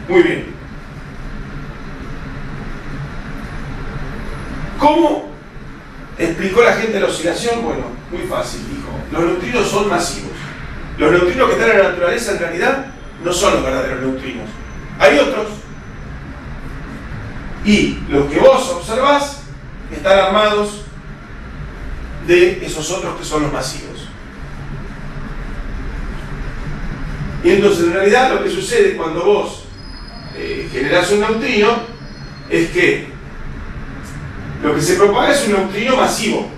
S2: Muy bien. ¿Cómo explicó la gente la oscilación? Bueno, muy fácil, dijo. Los neutrinos son masivos. Los neutrinos que están en la naturaleza en realidad no son los verdaderos neutrinos. Hay otros. Y los que vos observás están armados de esos otros que son los masivos. Y entonces en realidad lo que sucede cuando vos generás un neutrino es que lo que se propaga es un neutrino masivo.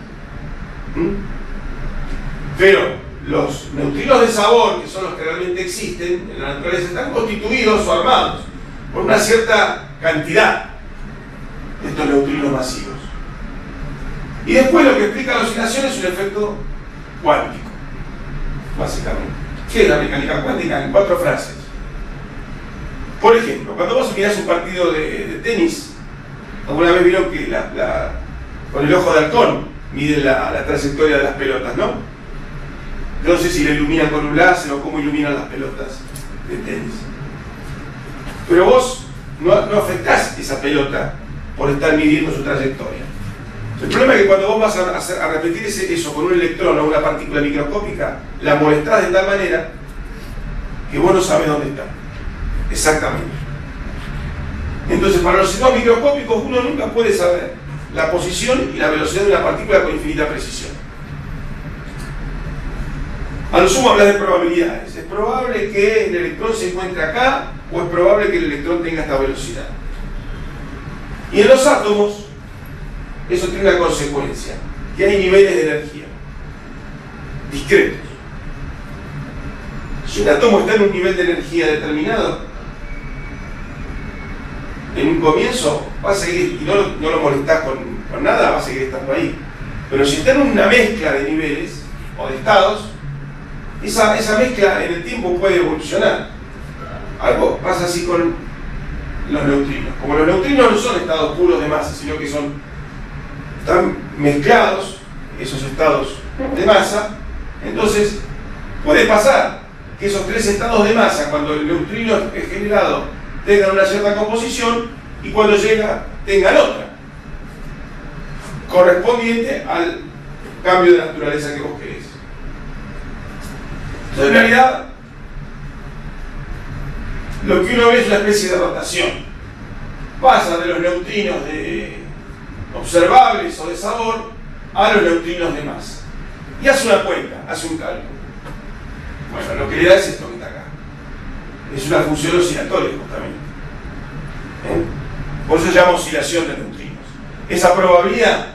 S2: Pero los neutrinos de sabor, que son los que realmente existen en la naturaleza, están constituidos o armados por una cierta cantidad de estos neutrinos masivos. Y después lo que explica la oscilación es un efecto cuántico, básicamente. ¿Qué es la mecánica cuántica? En 4 frases. Por ejemplo, cuando vos mirás un partido de tenis, alguna vez vieron que con el ojo de halcón miden la trayectoria de las pelotas, ¿no? Yo no sé si la iluminan con un láser o cómo iluminan las pelotas de tenis. Pero vos no afectás esa pelota por estar midiendo su trayectoria. El problema es que cuando vos vas a repetir eso con un electrón o una partícula microscópica, la molestás de tal manera que vos no sabés dónde está. Exactamente. Entonces, para los sistemas microscópicos uno nunca puede saber la posición y la velocidad de una partícula con infinita precisión. A lo sumo hablas de probabilidades. ¿Es probable que el electrón se encuentre acá o es probable que el electrón tenga esta velocidad? Y en los átomos, eso tiene una consecuencia, que hay niveles de energía discretos. Si un átomo está en un nivel de energía determinado, en un comienzo va a seguir, y no lo molestás con nada, va a seguir estando ahí. Pero si está en una mezcla de niveles o de estados, esa mezcla en el tiempo puede evolucionar. Algo pasa así con los neutrinos. Como los neutrinos no son estados puros de masa, sino que están mezclados, esos estados de masa, entonces puede pasar que esos tres estados de masa, cuando el neutrino es generado, tengan una cierta composición y cuando llega tengan otra, correspondiente al cambio de naturaleza que vos querés. Entonces, en realidad, lo que uno ve es una especie de rotación. Pasa de los neutrinos observables o de sabor a los neutrinos de masa. Y hace una cuenta, hace un cálculo. Bueno, lo que le da es esto que está acá. Es una función oscilatoria, justamente. Por eso se llama oscilación de neutrinos. Esa probabilidad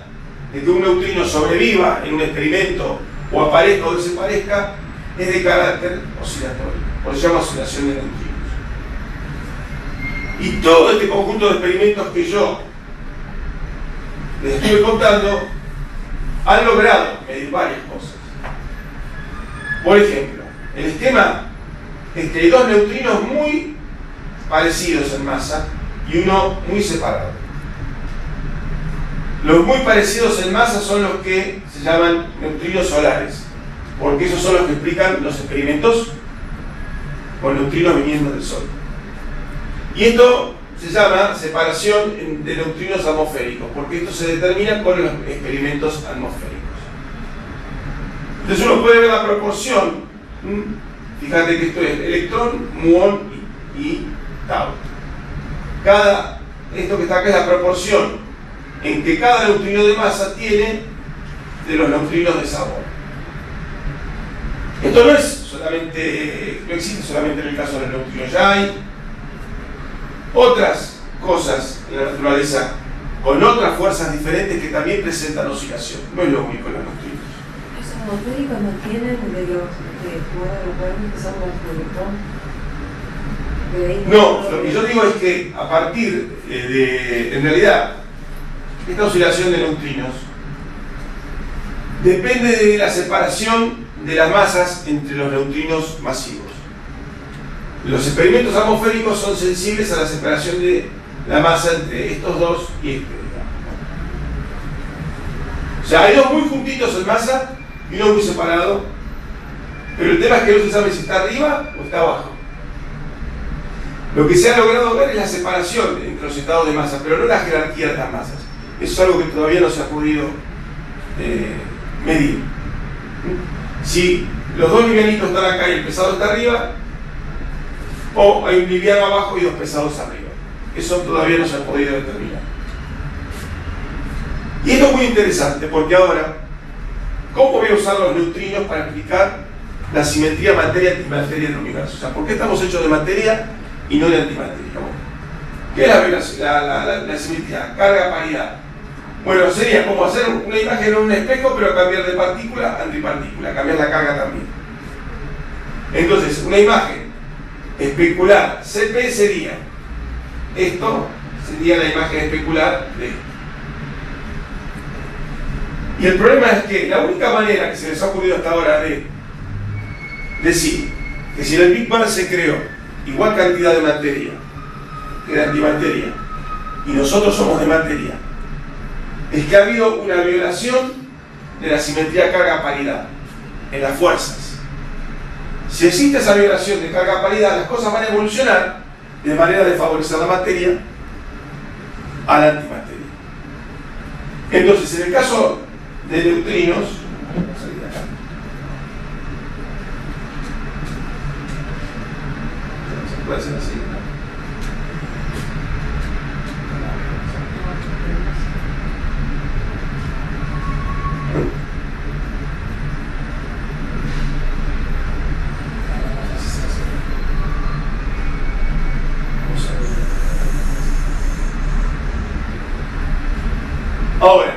S2: de que un neutrino sobreviva en un experimento o aparezca o desaparezca es de carácter oscilatorio. Por eso se llama oscilación de neutrinos. Y todo este conjunto de experimentos que yo les estuve contando han logrado medir varias cosas. Por ejemplo, el esquema es que hay dos neutrinos muy parecidos en masa y uno muy separado. Los muy parecidos en masa son los que se llaman neutrinos solares, porque esos son los que explican los experimentos con neutrinos viniendo del Sol. Y esto se llama separación de neutrinos atmosféricos, porque esto se determina con los experimentos atmosféricos. Entonces uno puede ver la proporción. Fíjate que esto es electrón, muón y tau. Esto que está acá es la proporción en que cada neutrino de masa tiene de los neutrinos de sabor. Esto no existe solamente en el caso de los neutrinos. Ya hay otras cosas en la naturaleza con otras fuerzas diferentes que también presentan oscilación. No es lo único en los neutrinos.
S1: ¿Esos atmosféricos no tienen de los que son los electrones?
S2: No, lo que yo digo es que a partir en realidad, esta oscilación de neutrinos depende de la separación de las masas entre los neutrinos masivos. Los experimentos atmosféricos son sensibles a la separación de la masa entre estos dos y este. O sea, hay dos muy juntitos en masa y uno muy separado, pero el tema es que no se sabe si está arriba o está abajo. Lo que se ha logrado ver es la separación entre los estados de masa, pero no la jerarquía de las masas. Eso es algo que todavía no se ha podido medir. Si los dos livianitos están acá y el pesado está arriba, o hay un liviano abajo y dos pesados arriba. Eso todavía no se ha podido determinar. Y esto es muy interesante porque ahora, ¿cómo voy a usar los neutrinos para explicar la simetría materia-antimateria del universo? O sea, ¿por qué estamos hechos de materia y no de antimateria? ¿Qué es la simetría? Carga-paridad. Bueno, sería como hacer una imagen en un espejo, pero cambiar de partícula a antipartícula, cambiar la carga también. Entonces, una imagen especular CP sería esto, sería la imagen especular de esto. Y el problema es que la única manera que se les ha ocurrido hasta ahora de decir que si en el Big Bang se creó igual cantidad de materia que de antimateria, y nosotros somos de materia, es que ha habido una violación de la simetría carga-paridad en las fuerzas. Si existe esa violación de carga-paridad, las cosas van a evolucionar de manera de favorecer la materia a la antimateria. Entonces, en el caso de neutrinos, puede ser así, ¿no? Ahora,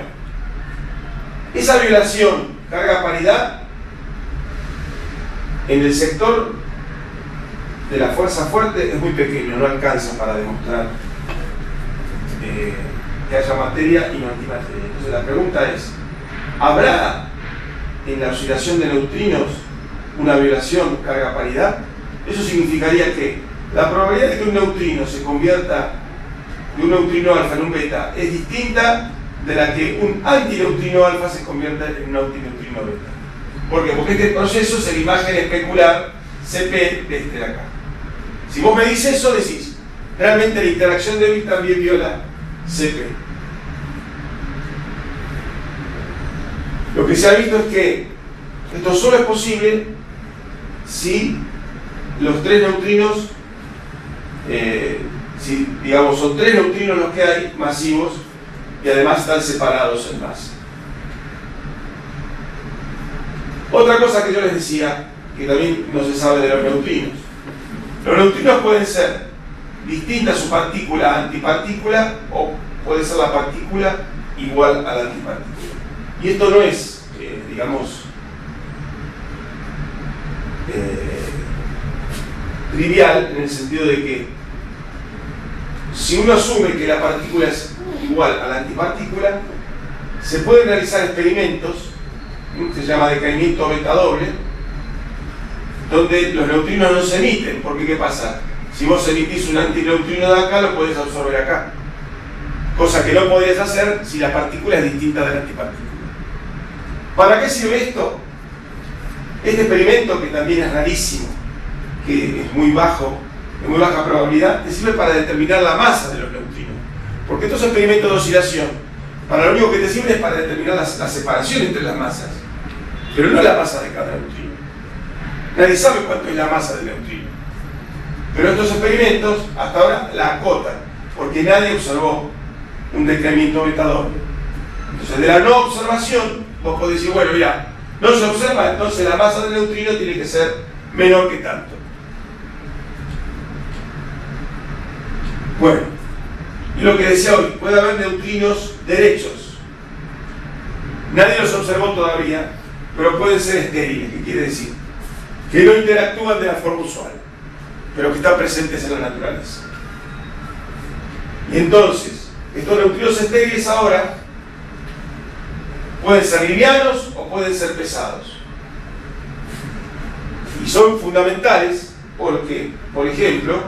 S2: esa violación carga-paridad en el sector de la fuerza fuerte es muy pequeño, no alcanza para demostrar que haya materia y no antimateria. Entonces la pregunta es, ¿habrá en la oscilación de neutrinos una violación carga-paridad? Eso significaría que la probabilidad de que un neutrino se convierta de un neutrino alfa en un beta es distinta de la que un antineutrino alfa se convierta en un antineutrino beta. ¿Por qué? Porque este proceso es la imagen especular CP de este de acá. Si vos me dices eso, decís, realmente la interacción débil también viola CP. Lo que se ha visto es que esto solo es posible si los tres neutrinos, si digamos son tres neutrinos los que hay masivos y además están separados en masa. Otra cosa que yo les decía, que también no se sabe de los neutrinos. Los neutrinos pueden ser distintas su partícula a antipartícula, o puede ser la partícula igual a la antipartícula. Y esto no es, digamos, trivial, en el sentido de que si uno asume que la partícula es igual a la antipartícula, se pueden realizar experimentos, se llama decaimiento beta doble, donde los neutrinos no se emiten, porque ¿qué pasa? Si vos emitís un antineutrino de acá, lo podés absorber acá, cosa que no podrías hacer si la partícula es distinta de la antipartícula. ¿Para qué sirve esto? Este experimento, que también es rarísimo, que es muy bajo, de muy baja probabilidad, te sirve para determinar la masa de los neutrinos. Porque estos experimentos de oscilación, para lo único que te sirve es para determinar la separación entre las masas, pero no la masa de cada neutrino. Nadie sabe cuánto es la masa del neutrino. Pero estos experimentos hasta ahora la acotan, porque nadie observó un decaimiento beta doble. Entonces, de la no observación, vos podés decir, bueno, mira, no se observa, entonces la masa del neutrino tiene que ser menor que tanto. Bueno, y lo que decía hoy, puede haber neutrinos derechos. Nadie los observó todavía, pero pueden ser estériles. ¿Qué quiere decir? Que no interactúan de la forma usual, pero que están presentes en la naturaleza. Y entonces, estos neutrinos estériles ahora pueden ser livianos o pueden ser pesados. Y son fundamentales porque, por ejemplo,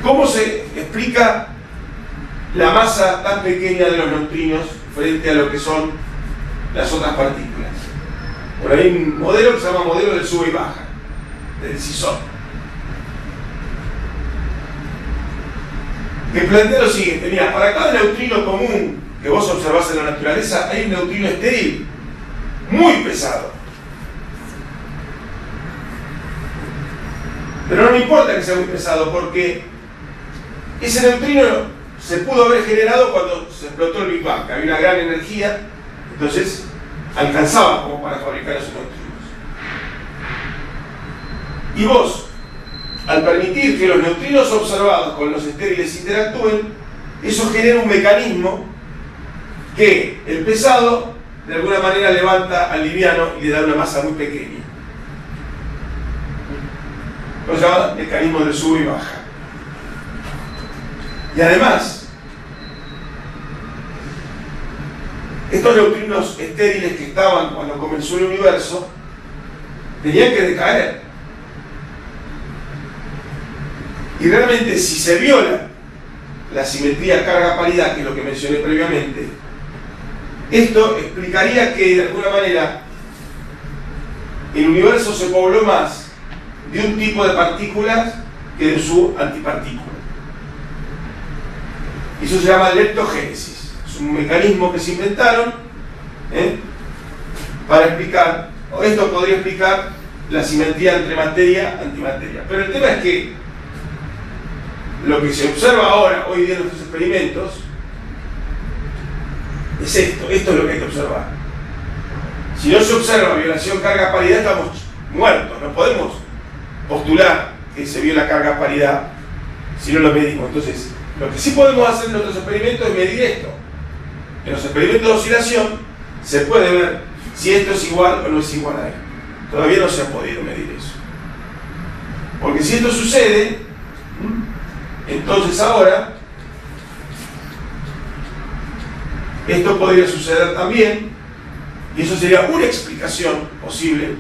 S2: ¿cómo se explica la masa tan pequeña de los neutrinos frente a lo que son las otras partículas? Por ahí hay un modelo que se llama modelo del sube y baja, del Sisson, que plantea lo siguiente: mira, para cada neutrino común que vos observás en la naturaleza hay un neutrino estéril muy pesado. Pero no me importa que sea muy pesado, porque ese neutrino se pudo haber generado cuando se explotó el Big Bang, que había una gran energía, entonces alcanzaba como para fabricar esos neutrinos. Y vos, al permitir que los neutrinos observados con los estériles interactúen, eso genera un mecanismo que el pesado de alguna manera levanta al liviano y le da una masa muy pequeña. Lo llama mecanismo de sube y baja. Y además, estos neutrinos estériles que estaban cuando comenzó el universo tenían que decaer. Y realmente si se viola la simetría carga-paridad, que es lo que mencioné previamente, esto explicaría que de alguna manera el universo se pobló más de un tipo de partículas que de su antipartícula. Y eso se llama leptogénesis. Es un mecanismo que se inventaron para explicar, o esto podría explicar la simetría entre materia y antimateria. Pero el tema es que lo que se observa ahora, hoy día en nuestros experimentos, es esto es lo que hay que observar. Si no se observa violación carga-paridad, estamos muertos, no podemos postular que se viola carga-paridad si no lo medimos. Entonces, lo que sí podemos hacer en nuestros experimentos es medir esto. En los experimentos de oscilación se puede ver si esto es igual o no es igual a esto. Todavía no se ha podido medir eso. Porque si esto sucede, entonces ahora esto podría suceder también, y eso sería una explicación posible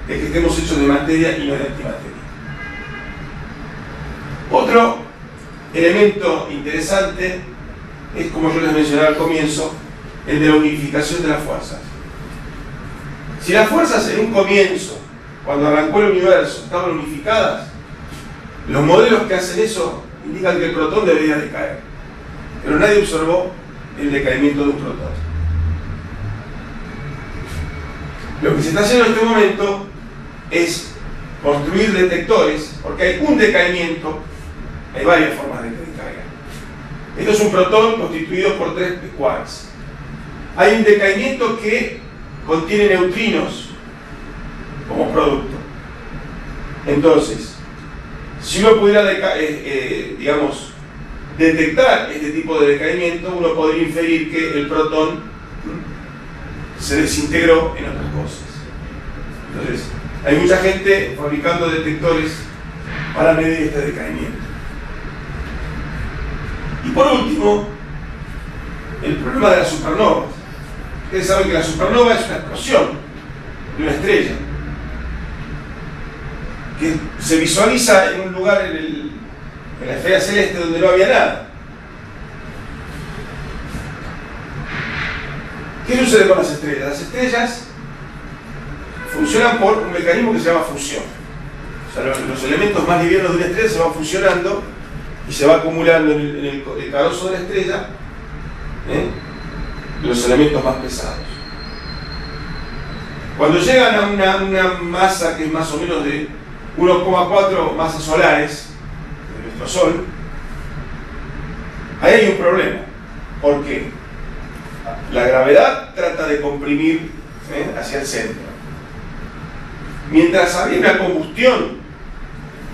S2: de que estemos hechos de materia y no de antimateria. Otro elemento interesante es, como yo les mencionaba al comienzo, el de la unificación de las fuerzas. Si las fuerzas en un comienzo, cuando arrancó el universo, estaban unificadas, los modelos que hacen eso indican que el protón debería decaer. Pero nadie observó el decaimiento de un protón. Lo que se está haciendo en este momento es construir detectores, porque hay un decaimiento, hay varias formas de descarga. Esto es un protón constituido por 3 quarks. Hay un decaimiento que contiene neutrinos como producto. Entonces, si uno pudiera digamos, detectar este tipo de decaimiento, uno podría inferir que el protón se desintegró en otras cosas. Entonces, hay mucha gente fabricando detectores para medir este decaimiento. Y por último, el problema de las supernovas. Ustedes saben que la supernova es una explosión de una estrella que se visualiza en un lugar en la esfera celeste donde no había nada. ¿Qué sucede con las estrellas? Las estrellas funcionan por un mecanismo que se llama fusión. O sea, los elementos más livianos de una estrella se van fusionando y se va acumulando en el carozo de la estrella los elementos más pesados. Cuando llegan a una masa que es más o menos de 1,4 masas solares de nuestro Sol, ahí hay un problema. ¿Por qué? La gravedad trata de comprimir hacia el centro. Mientras había una combustión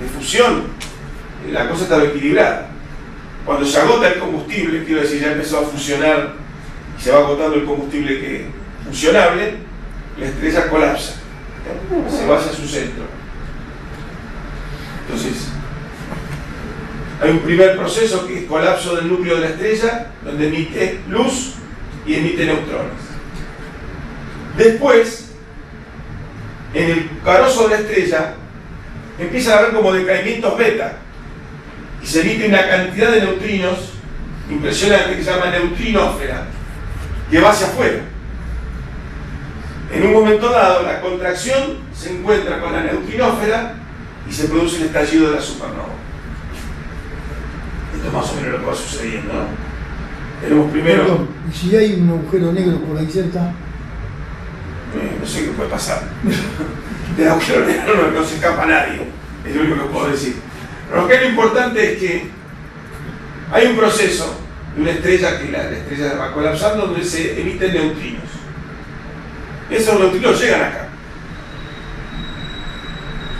S2: de fusión, la cosa estaba equilibrada. Cuando se agota el combustible, quiero decir, ya empezó a fusionar y se va agotando el combustible fusionable, la estrella colapsa, se va hacia su centro. Entonces, hay un primer proceso que es colapso del núcleo de la estrella, donde emite luz y emite neutrones. Después, en el carozo de la estrella, empiezan a haber como decaimientos beta, y se emite una cantidad de neutrinos impresionante que se llama neutrinósfera, que va hacia afuera. En un momento dado, la contracción se encuentra con la neutrinósfera y se produce el estallido de la supernova. Esto es más o menos lo que va sucediendo, ¿no? Tenemos primero...
S3: ¿Y si hay un agujero negro por ahí cerca?
S2: No sé qué puede pasar. Del agujero negro no se escapa nadie, es lo único que puedo decir. Pero lo que es lo importante es que hay un proceso de una estrella que la estrella va colapsando donde se emiten neutrinos. Esos neutrinos llegan acá.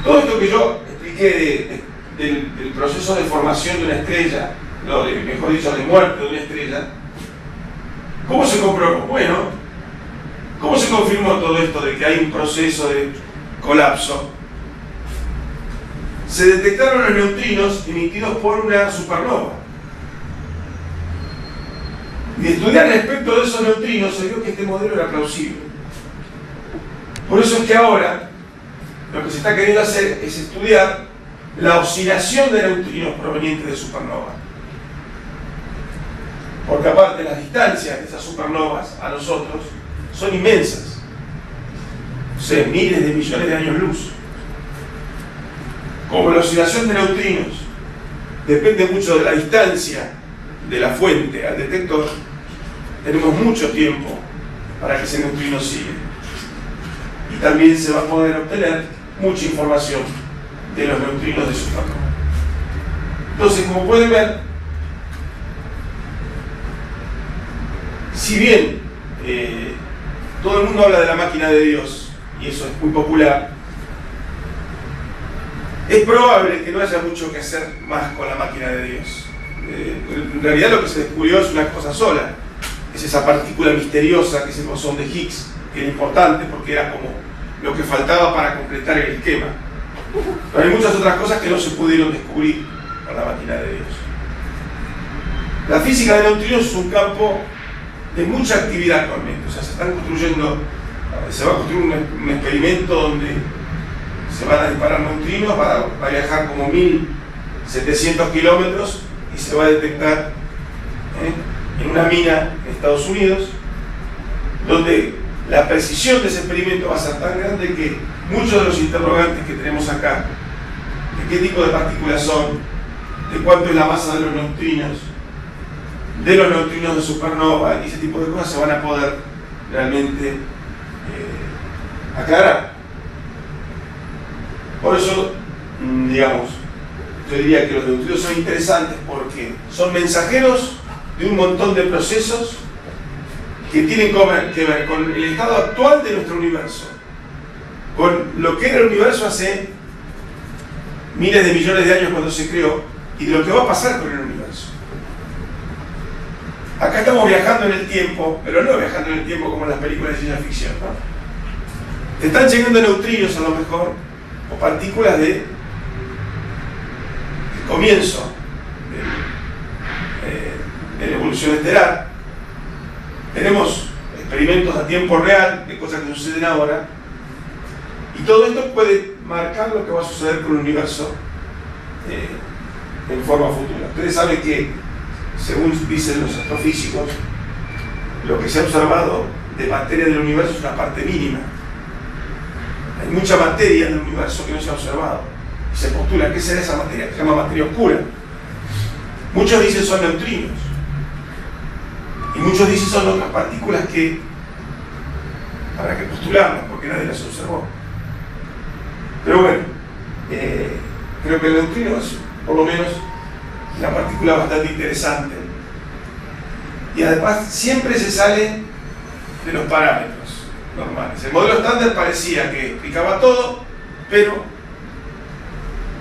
S2: Todo esto que yo expliqué del proceso de formación de una estrella, mejor dicho, de muerte de una estrella, ¿cómo se comprobó? Bueno, ¿cómo se confirmó todo esto de que hay un proceso de colapso? Se detectaron los neutrinos emitidos por una supernova. Y de estudiar respecto de esos neutrinos se vio que este modelo era plausible. Por eso es que ahora lo que se está queriendo hacer es estudiar la oscilación de neutrinos provenientes de supernovas. Porque aparte las distancias de esas supernovas a nosotros son inmensas. O sea, miles de millones de años luz. Como la oscilación de neutrinos depende mucho de la distancia de la fuente al detector, tenemos mucho tiempo para que ese neutrino siga. Y también se va a poder obtener mucha información de los neutrinos de supernova. Entonces, como pueden ver, si bien todo el mundo habla de la máquina de Dios, y eso es muy popular, es probable que no haya mucho que hacer más con la máquina de Dios. En realidad lo que se descubrió es una cosa sola, es esa partícula misteriosa que es el bosón de Higgs, que era importante porque era como lo que faltaba para completar el esquema. Pero hay muchas otras cosas que no se pudieron descubrir con la máquina de Dios. La física de neutrinos es un campo de mucha actividad actualmente. O sea, se va a construir un experimento donde se van a disparar neutrinos, va a viajar como 1700 kilómetros y se va a detectar en una mina en Estados Unidos, donde la precisión de ese experimento va a ser tan grande que muchos de los interrogantes que tenemos acá, de qué tipo de partículas son, de cuánto es la masa de los neutrinos de supernova y ese tipo de cosas, se van a poder realmente aclarar. Por eso, digamos, yo diría que los neutrinos son interesantes porque son mensajeros de un montón de procesos que tienen que ver con el estado actual de nuestro universo, con lo que era el universo hace miles de millones de años cuando se creó y de lo que va a pasar con el universo. Acá estamos viajando en el tiempo, pero no viajando en el tiempo como en las películas de ciencia ficción, ¿no? Te están llegando neutrinos a lo mejor, o partículas del comienzo de la evolución estelar. Tenemos experimentos a tiempo real de cosas que suceden ahora, y todo esto puede marcar lo que va a suceder con el universo en forma futura. Ustedes saben que, según dicen los astrofísicos, lo que se ha observado de materia del universo es una parte mínima. Hay mucha materia en el universo que no se ha observado. Y se postula que será esa materia, que se llama materia oscura. Muchos dicen son neutrinos. Y muchos dicen son otras partículas que, para que postularlas, porque nadie las observó. Pero bueno, creo que el neutrino es, por lo menos, una partícula bastante interesante. Y además siempre se sale de los parámetros normales. El modelo estándar parecía que explicaba todo, pero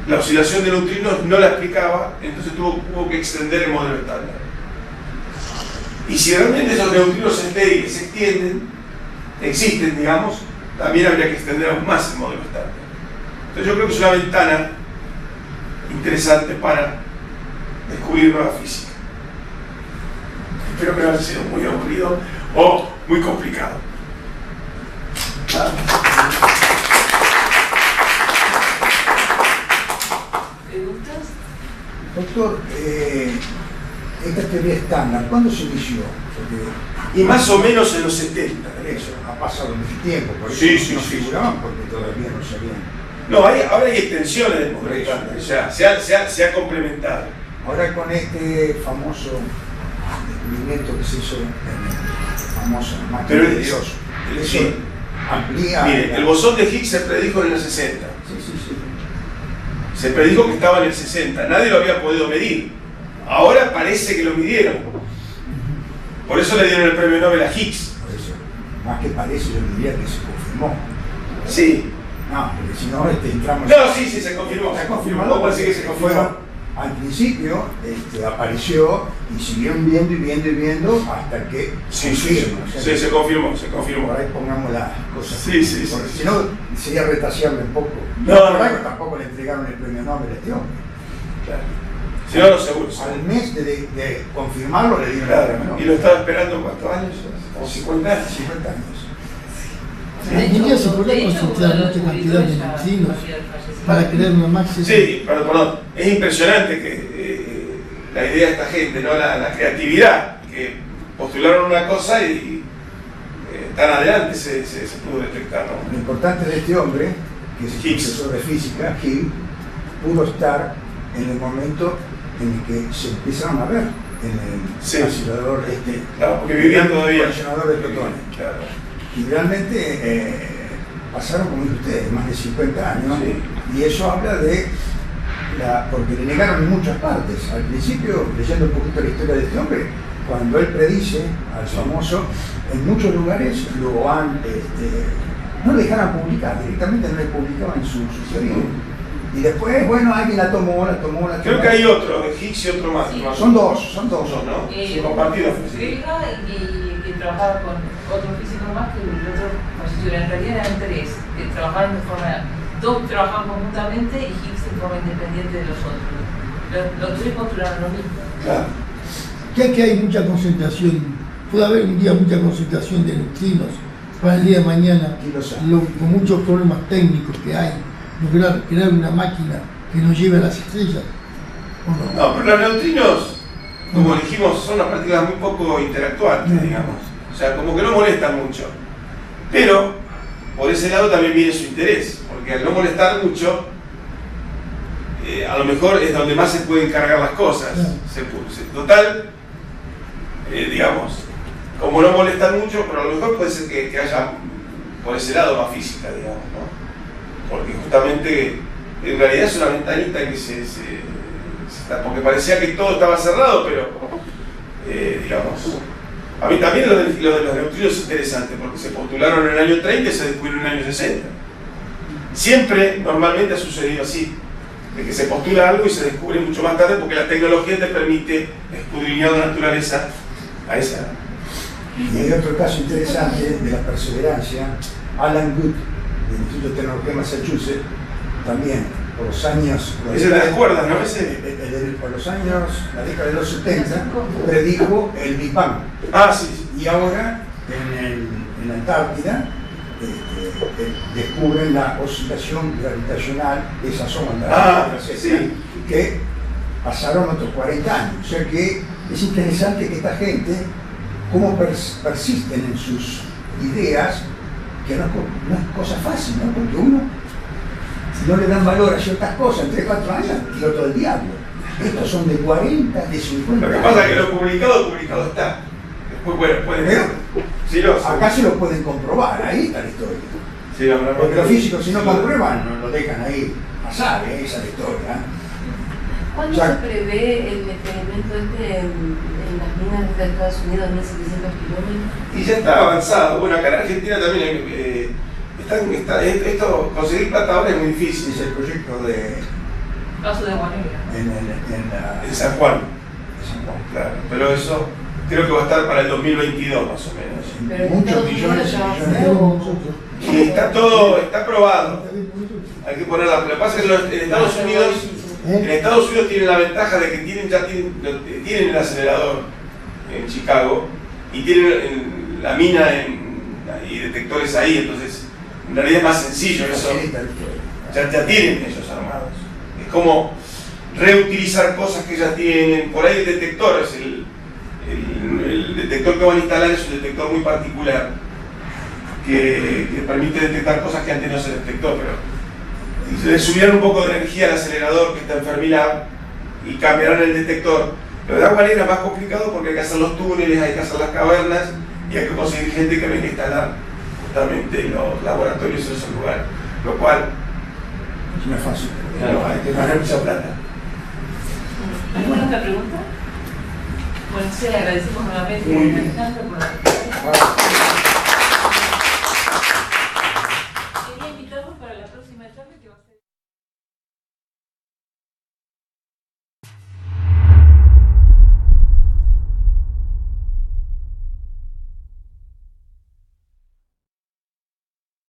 S2: la oscilación de neutrinos no la explicaba, entonces hubo que extender el modelo estándar. Y si realmente esos neutrinos estériles se existen, digamos, también habría que extender aún más el modelo estándar. Entonces yo creo que es una ventana interesante para descubrir nueva física. Espero que no haya sido muy aburrido o muy complicado.
S1: ¿Preguntas?
S3: Doctor, esta teoría estándar, ¿cuándo se inició? Porque
S2: Y más o menos en los 70.
S3: eso, ha pasado mucho tiempo, por eso
S2: Sí,
S3: no
S2: sí.
S3: figuraban, porque todavía no sabían.
S2: No, ahora hay extensiones del modelo estándar, o sea, se ha complementado.
S3: Ahora con este famoso descubrimiento que se hizo, famoso máquina
S2: Pero
S3: de Dios, eso
S2: sí.
S3: amplía.
S2: Mire, el bosón de Higgs se predijo en el 60.
S3: Sí.
S2: Se predijo que estaba en el 60, nadie lo había podido medir. Ahora parece que lo midieron. Por eso le dieron el premio Nobel a Higgs.
S3: Por eso, más que parece, yo diría que se confirmó.
S2: Sí.
S3: No, porque si no, entramos...
S2: No, sí, se confirmó.
S3: Se confirmó,
S2: Parece que se confirmó.
S3: Al principio apareció y siguieron viendo hasta que
S2: Sí, se confirmó.
S3: Por ahí pongamos las cosas.
S2: Sí.
S3: Porque si no, sería retasearle un poco.
S2: No.
S3: Por algo tampoco le entregaron el premio Nobel a este hombre.
S2: Claro. Si no, seguro.
S3: Al mes de confirmarlo le dieron el
S2: Claro.
S3: premio Nobel.
S2: ¿Y lo estaba esperando cuántos años? ¿Como 50 años?
S3: 50 años.
S1: De
S4: La ingeniería se
S1: hecho,
S4: puede
S1: uno
S4: concentrar
S1: de los
S4: mucha cantidad de
S1: descubridores ya
S4: neutrinos
S1: había fallecido.
S4: para crear una máquina.
S2: Sí, perdón, es impresionante que la idea de esta gente, ¿no? La creatividad, que postularon una cosa y tan adelante se pudo detectar, ¿no?
S3: Lo importante de este hombre, que es el
S2: Higgs.
S3: profesor de física, Higgs, pudo estar en el momento en el que se empezaron a ver en el
S2: Sí.
S3: acelerador
S2: Claro, porque vivían todavía.
S3: colisionador de protones.
S2: Claro.
S3: Y realmente pasaron, como dice usted, más de 50 años,
S2: Sí.
S3: y eso habla de porque le negaron en muchas partes. Al principio, leyendo un poquito la historia de este hombre, cuando él predice al famoso, en muchos lugares lo han, no le dejaron publicar, directamente no le publicaban su teoría. Y después, bueno, alguien la tomó.
S2: Creo que hay otro, Higgs y otro más.
S1: Sí.
S2: más.
S3: Son dos,
S2: ¿no? Sí, compartidos. Sí.
S1: Griega y que trabajaba con otro físico más que el otro falleció. En realidad eran tres, que trabajaban de forma, dos trabajaban conjuntamente y Higgs de forma independiente de los otros. Los tres postularon lo mismo.
S2: Claro.
S4: Ya que hay mucha concentración, puede haber un día mucha concentración de neutrinos para el día de mañana,
S3: Y los hay.
S4: con muchos problemas técnicos que hay, lograr crear una máquina que nos lleve a las estrellas, ¿o no?
S2: No, pero los neutrinos, como dijimos, son unas partículas muy poco interactuantes, digamos. O sea, como que no molestan mucho. Pero, por ese lado también viene su interés, porque al no molestar mucho, a lo mejor es donde más se pueden cargar las cosas. Total, digamos, como no molestan mucho, pero a lo mejor puede ser que haya por ese lado más física, digamos, ¿no? Porque justamente en realidad es una ventanita que porque parecía que todo estaba cerrado, pero digamos, a mí también lo de los neutrinos es interesante porque se postularon en el año 30 y se descubrieron en el año 60. Siempre, normalmente ha sucedido así, de que se postula algo y se descubre mucho más tarde porque la tecnología te permite escudriñar la naturaleza a esa edad.
S3: Y hay otro caso interesante de la perseverancia, Alan Guth, del Instituto de Tecnología de Massachusetts, también por los años...
S2: Ese de las cuerdas, ¿no? Ese.
S3: Por los años, la década de los 70, predijo el Big Bang.
S2: Ah, sí.
S3: Y ahora, en la Antártida, descubren la oscilación gravitacional de esas ondas,
S2: sí.
S3: que pasaron otros 40 años. O sea que es interesante que esta gente, cómo persisten en sus ideas, que no es cosa fácil, ¿no? Porque uno, si no le dan valor a ciertas cosas, en 3 o 4 años, tiró todo el diablo. Estos son de 40, de 50
S2: Lo que
S3: años.
S2: pasa es que lo publicado está. Después, bueno, pueden...
S3: Pero
S2: Sí, no,
S3: acá se lo pueden comprobar, ahí está la historia.
S2: sí, no,
S3: Porque los físicos, si no comprueban, no lo dejan ahí pasar, esa es la historia.
S5: ¿Cuándo
S3: Ya.
S5: se prevé el experimento en las minas de Estados Unidos, 1.700 kilómetros?
S2: Y ya está avanzado. Bueno, acá en Argentina también esto, conseguir plata ahora es muy difícil.
S3: Es el proyecto de
S1: Caso de Guanera.
S2: En San Juan,
S3: San Juan.
S2: claro. Pero eso creo que va a estar para el 2022 más o menos.
S5: Pero en
S3: Muchos
S5: Estados
S3: millones
S5: Unidos
S3: y
S5: ya va a
S3: millones de
S5: ser.
S3: euros.
S2: Y está todo, está aprobado. Hay que ponerla. Lo que pasa es que en Estados Unidos tienen la ventaja de que tienen el acelerador en Chicago y tienen la mina y detectores ahí, entonces en realidad es más sencillo eso. Ya tienen ellos armados. Es como reutilizar cosas que ya tienen. Por ahí el detector es el detector que van a instalar es un detector muy particular que permite detectar cosas que antes no se detectó, pero le subieron un poco de energía al acelerador que está en Fermilab y cambiarán el detector. Lo de agua negra es más complicado porque hay que hacer los túneles, hay que hacer las cavernas y hay que conseguir gente que venga a instalar justamente los laboratorios en esos lugares, lo cual
S3: No es fácil.
S2: no, hay que ganar mucha plata.
S1: ¿Alguna otra pregunta? Bueno, sí, agradecemos nuevamente
S2: Muy bien.
S1: a Alejandro por la